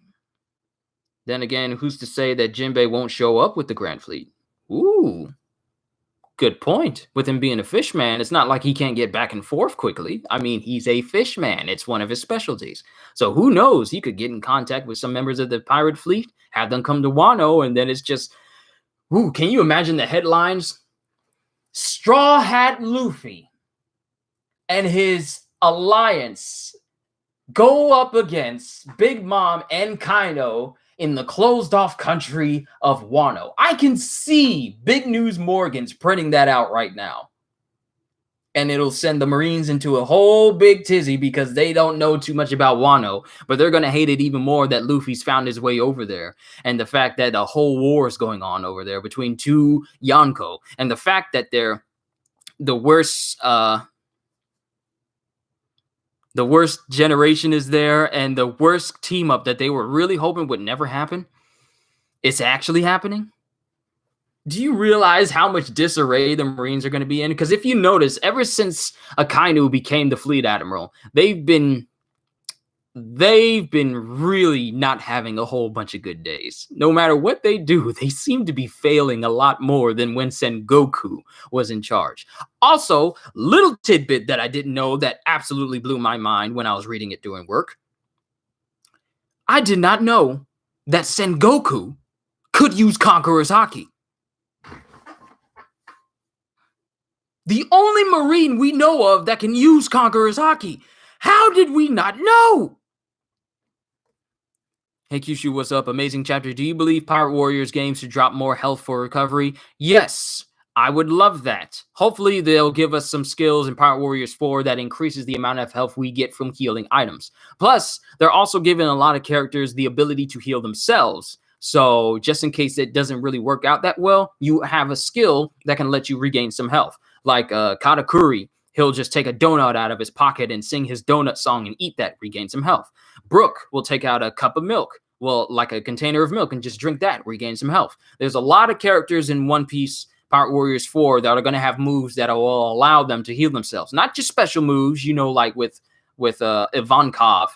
Then again, who's to say that Jinbei won't show up with the Grand Fleet? Ooh, good point. With him being a fish man, it's not like he can't get back and forth quickly. I mean, he's a fish man. It's one of his specialties. So who knows? He could get in contact with some members of the pirate fleet, have them come to Wano, and then it's just, ooh, can you imagine the headlines? Straw Hat Luffy and his alliance go up against Big Mom and Kaido in the closed-off country of Wano. I can see Big News Morgan's printing that out right now. And it'll send the Marines into a whole big tizzy because they don't know too much about Wano, but they're going to hate it even more that Luffy's found his way over there, and the fact that a whole war is going on over there between two Yonko, and the fact that they're the worst generation is there, and the worst team up that they were really hoping would never happen, it's actually happening. Do you realize how much disarray the Marines are going to be in? Because if you notice, ever since Akainu became the fleet admiral, they've been really not having a whole bunch of good days. No matter what they do, they seem to be failing a lot more than when Sengoku was in charge. Also, little tidbit that I didn't know that absolutely blew my mind when I was reading it during work. I did not know that Sengoku could use Conqueror's Haki. The only Marine we know of that can use Conqueror's Haki. How did we not know? Hey Kyushu, what's up? Amazing chapter. Do you believe Pirate Warriors games should drop more health for recovery? Yes, I would love that. Hopefully they'll give us some skills in Pirate Warriors 4 that increases the amount of health we get from healing items. Plus, they're also giving a lot of characters the ability to heal themselves. So just in case it doesn't really work out that well, you have a skill that can let you regain some health. Like Katakuri, he'll just take a donut out of his pocket and sing his donut song and eat that, regain some health. Brook will take out a cup of milk, well, like a container of milk, and just drink that, regain some health. There's a lot of characters in One Piece Pirate Warriors 4 that are going to have moves that will allow them to heal themselves. Not just special moves, you know, like with Ivankov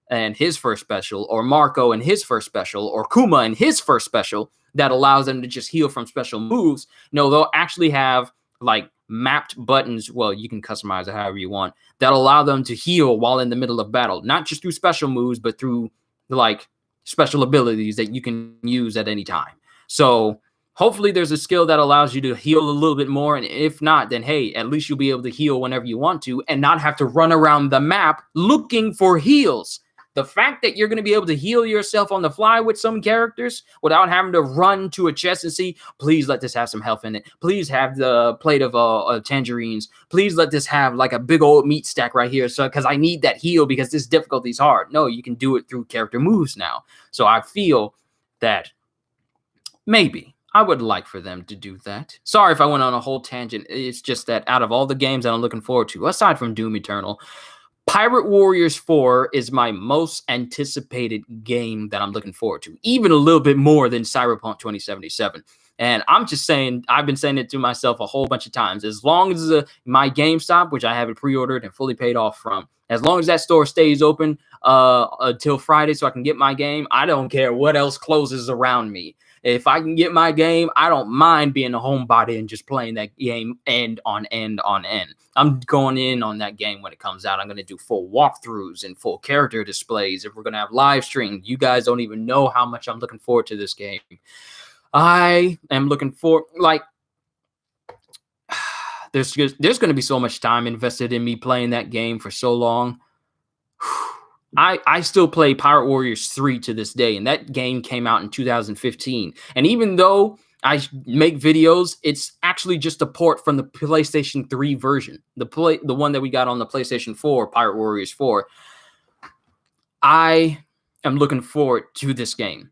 and his first special, or Marco and his first special, or Kuma and his first special that allows them to just heal from special moves. No, they'll actually have like mapped buttons, well, you can customize it however you want, that allow them to heal while in the middle of battle, not just through special moves, but through like special abilities that you can use at any time. So hopefully there's a skill that allows you to heal a little bit more, and if not, then hey, at least you'll be able to heal whenever you want to and not have to run around the map looking for heals. The fact that you're going to be able to heal yourself on the fly with some characters without having to run to a chest and see, please let this have some health in it. Please have the plate of tangerines. Please let this have like a big old meat stack right here. So, because I need that heal because this difficulty is hard. No, you can do it through character moves now. So I feel that maybe I would like for them to do that. Sorry if I went on a whole tangent. It's just that out of all the games that I'm looking forward to, aside from Doom Eternal, Pirate Warriors 4 is my most anticipated game that I'm looking forward to, even a little bit more than Cyberpunk 2077. And I'm just saying, I've been saying it to myself a whole bunch of times. As long as my GameStop, which I have it pre-ordered and fully paid off from, as long as that store stays open until Friday so I can get my game, I don't care what else closes around me. If I can get my game, I don't mind being a homebody and just playing that game end on end on end. I'm going in on that game when it comes out. I'm going to do full walkthroughs and full character displays. If we're going to have live stream, you guys don't even know how much I'm looking forward to this game. I am looking for, like, there's going to be so much time invested in me playing that game for so long. I still play Pirate Warriors 3 to this day, and that game came out in 2015. And even though I make videos. It's actually just a port from the PlayStation 3 version, the one that we got on the PlayStation 4, Pirate Warriors 4. I am looking forward to this game.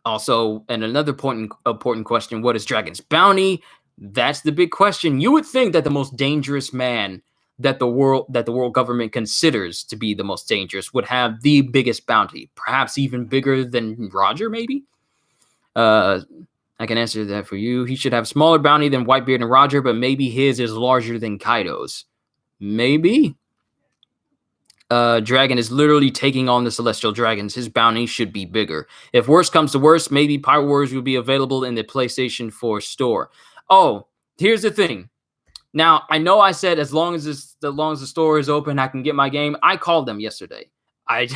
Also, and another important question: what is Dragon's Bounty? That's the big question. You would think that the most dangerous man that the world government considers to be the most dangerous would have the biggest bounty, perhaps even bigger than Roger, maybe. I can answer that for you. He should have smaller bounty than Whitebeard and Roger, but maybe his is larger than Kaido's. Maybe. Dragon is literally taking on the Celestial Dragons. His bounty should be bigger. If worse comes to worse, maybe Pirate Warriors will be available in the PlayStation 4 store. Oh, here's the thing. Now, I know I said as long as the store is open, I can get my game. I called them yesterday. I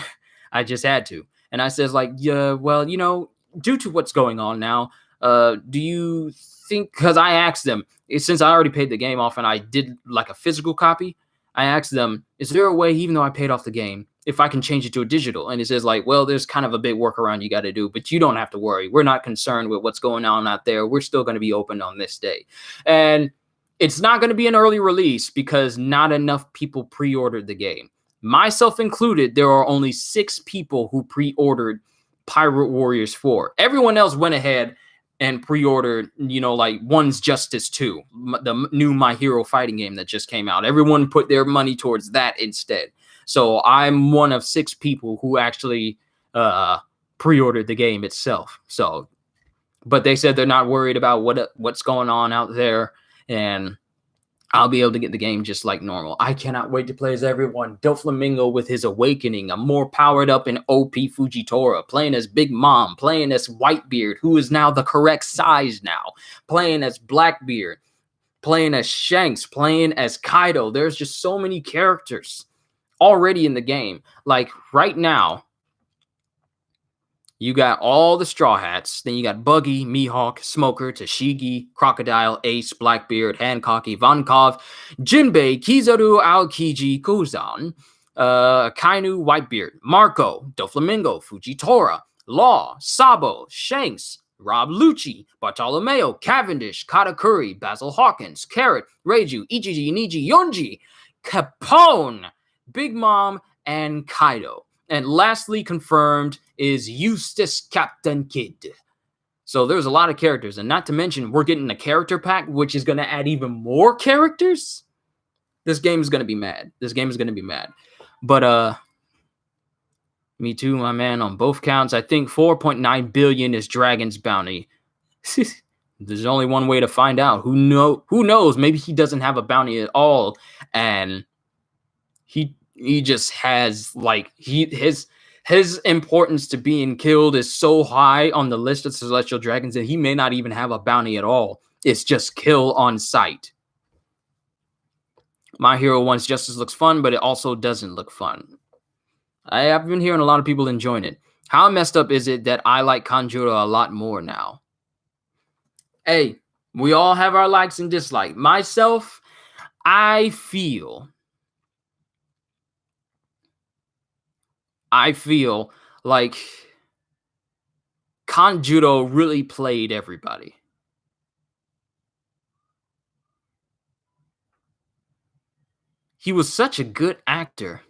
just had to. And I says, like, yeah, well, due to what's going on now, do you think, because I asked them, since I already paid the game off and I did like a physical copy, I asked them, is there a way, even though I paid off the game, if I can change it to a digital? And it says, like, well, there's kind of a big workaround you got to do, but you don't have to worry. We're not concerned with what's going on out there. We're still going to be open on this day. And it's not going to be an early release because not enough people pre-ordered the game. Myself included, there are only 6 people who pre-ordered Pirate Warriors 4. Everyone else went ahead and pre-ordered, like One's Justice 2, the new My Hero fighting game that just came out. Everyone put their money towards that instead. So I'm one of 6 people who actually pre-ordered the game itself. So, but they said they're not worried about what's going on out there, and I'll be able to get the game just like normal. I cannot wait to play as everyone. Doflamingo with his awakening, a more powered up and OP Fujitora, playing as Big Mom, playing as Whitebeard, who is now the correct size now, playing as Blackbeard, playing as Shanks, playing as Kaido. There's just so many characters already in the game. Like right now, you got all the Straw Hats. Then you got Buggy, Mihawk, Smoker, Tashigi, Crocodile, Ace, Blackbeard, Hancock, Ivankov, Jinbei, Kizaru, Aokiji, Kuzan, Kainu, Whitebeard, Marco, Doflamingo, Fujitora, Law, Sabo, Shanks, Rob Lucci, Bartolomeo, Cavendish, Katakuri, Basil Hawkins, Carrot, Reiju, Ichiji, Niji, Yonji, Capone, Big Mom, and Kaido. And lastly confirmed is Eustace Captain Kidd. So there's a lot of characters. And not to mention, we're getting a character pack, which is going to add even more characters. This game is going to be mad. But, me too, my man, on both counts. I think 4.9 billion is Dragon's Bounty. There's only one way to find out. Who knows? Maybe he doesn't have a bounty at all. And he just has like his importance to being killed is so high on the list of Celestial Dragons that he may not even have a bounty at all. It's just kill on sight. My Hero One's Justice looks fun, but it also doesn't look fun. I have been hearing a lot of people enjoying it. How messed up is it that I like Kanjuro a lot more now? Hey, we all have our likes and dislikes. Myself, I feel like Kanjuro really played everybody. He was such a good actor.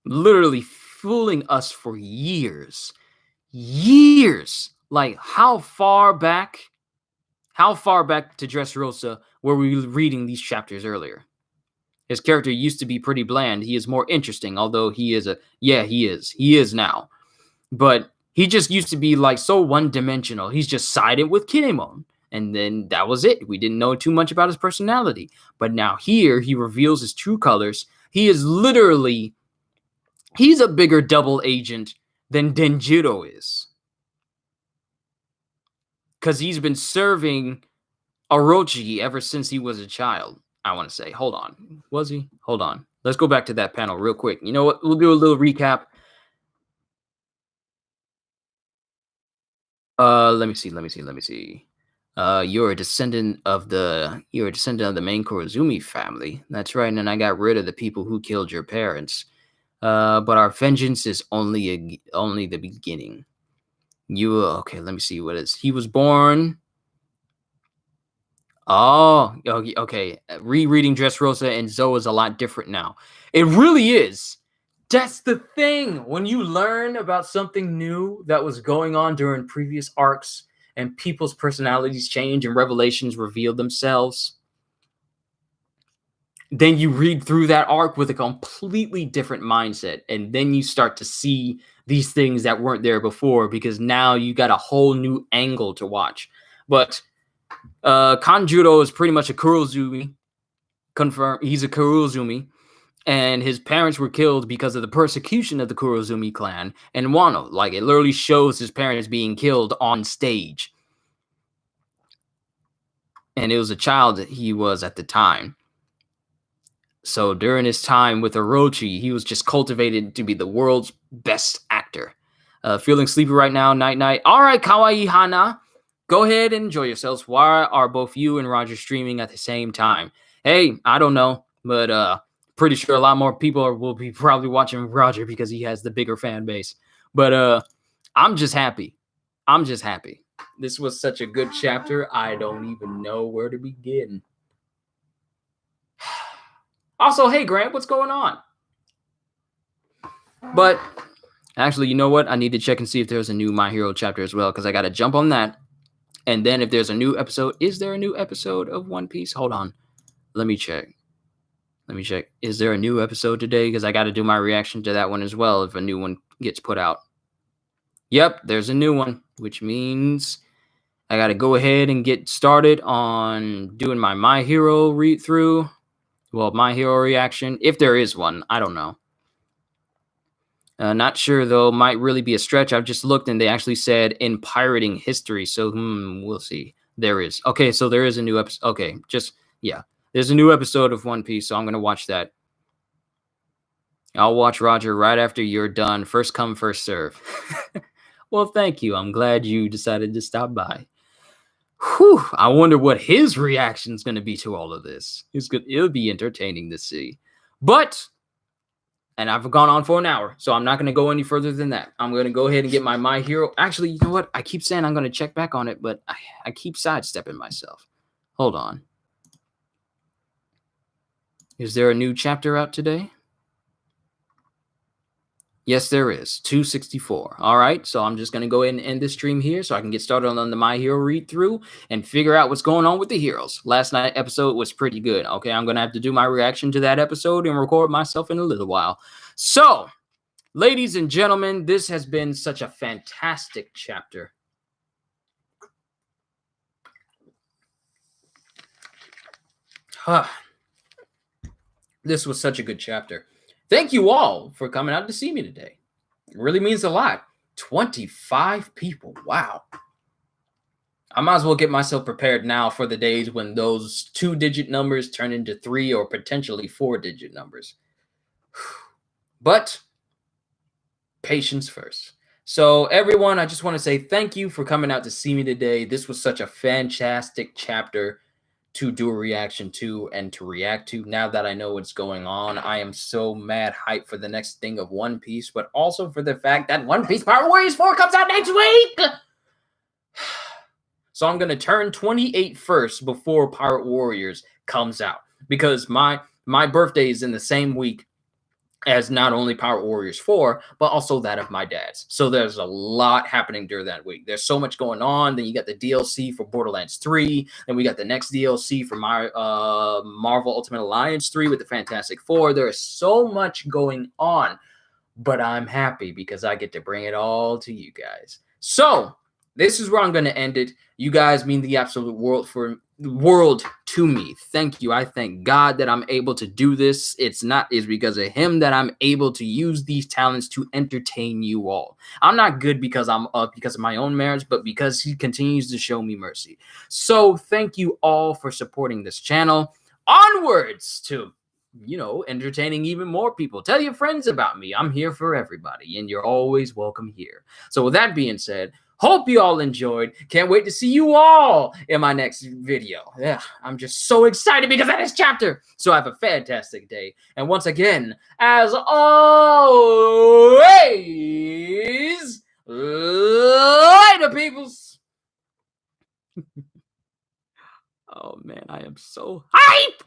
Literally fooling us for years. Like how far back to Dressrosa were we reading these chapters earlier? His character used to be pretty bland. He is more interesting, although he is now. But he just used to be like so one-dimensional. He's just sided with Kinemon. And then that was it. We didn't know too much about his personality. But now here, he reveals his true colors. He is literally, he's a bigger double agent than Denjiro is. Because he's been serving Orochi ever since he was a child. I want to say, hold on. Was he? Hold on. Let's go back to that panel real quick. You know what? We'll do a little recap. Let me see. You're a descendant of the main Kurozumi family. That's right, and I got rid of the people who killed your parents. But our vengeance is only the beginning. Okay, let me see what it is. He was born. Oh, okay. Rereading Dressrosa and Zoe is a lot different now. It really is. That's the thing. When you learn about something new that was going on during previous arcs and people's personalities change and revelations reveal themselves, then you read through that arc with a completely different mindset. And then you start to see these things that weren't there before because now you got a whole new angle to watch. But Kanjuro is pretty much a Kurozumi. Confirmed. He's a Kurozumi. And his parents were killed because of the persecution of the Kurozumi clan and Wano. Like, it literally shows his parents being killed on stage. And it was a child that he was at the time. So during his time with Orochi, he was just cultivated to be the world's best actor. Feeling sleepy right now, night. All right, Kawaii Hana. Go ahead and enjoy yourselves. Why are both you and Roger streaming at the same time? Hey, I don't know, but pretty sure a lot more people will be probably watching Roger because he has the bigger fan base. But I'm just happy. This was such a good chapter. I don't even know where to begin. Also, hey, Grant, what's going on? But actually, you know what? I need to check and see if there's a new My Hero chapter as well, because I got to jump on that. And then if there's a new episode, is there a new episode of One Piece? Hold on. Let me check. Is there a new episode today? Because I got to do my reaction to that one as well if a new one gets put out. Yep, there's a new one, which means I got to go ahead and get started on doing my Hero read-through. Well, My Hero reaction, if there is one. I don't know. Not sure, though. Might really be a stretch. I've just looked, and they actually said in pirating history. So, we'll see. There is. Okay, so there is a new episode. Okay, yeah. There's a new episode of One Piece, so I'm going to watch that. I'll watch Roger right after you're done. First come, first serve. Well, thank you. I'm glad you decided to stop by. Whew, I wonder what his reaction is going to be to all of this. It'll be entertaining to see. And I've gone on for an hour, so I'm not going to go any further than that. I'm going to go ahead and get my Hero. Actually, you know what? I keep saying I'm going to check back on it, but I keep sidestepping myself. Hold on. Is there a new chapter out today? Yes, there is. 264. All right, so I'm just going to go ahead and end this stream here so I can get started on the My Hero read-through and figure out what's going on with the heroes. Last night episode was pretty good. Okay, I'm going to have to do my reaction to that episode and record myself in a little while. So, ladies and gentlemen, this has been such a fantastic chapter. This was such a good chapter. Thank you all for coming out to see me today. It really means a lot. 25 people. Wow. I might as well get myself prepared now for the days when those 2-digit numbers turn into 3 or potentially 4-digit numbers. But patience first. So everyone, I just want to say thank you for coming out to see me today. This was such a fantastic chapter to do a reaction to and to react to. Now that I know what's going on, I am so mad hyped for the next thing of One Piece, but also for the fact that One Piece Pirate Warriors 4 comes out next week. So I'm going to turn 28 first before Pirate Warriors comes out, because my birthday is in the same week as not only Pirate Warriors 4, but also that of my dad's. So there's a lot happening during that week. There's so much going on. Then you got the DLC for Borderlands 3. Then we got the next DLC for my Marvel Ultimate Alliance 3 with the Fantastic Four. There is so much going on, but I'm happy because I get to bring it all to you guys. So this is where I'm going to end it. You guys mean the absolute world to me. Thank you. I thank God that I'm able to do this. It's because of him that I'm able to use these talents to entertain you all. I'm not good because of my own merits, but because he continues to show me mercy. So thank you all for supporting this channel. Onwards to, entertaining even more people. Tell your friends about me. I'm here for everybody, and you're always welcome here. So with that being said, hope you all enjoyed. Can't wait to see you all in my next video. Yeah, I'm just so excited because of this chapter. So have a fantastic day. And once again, as always, man, I am so hype!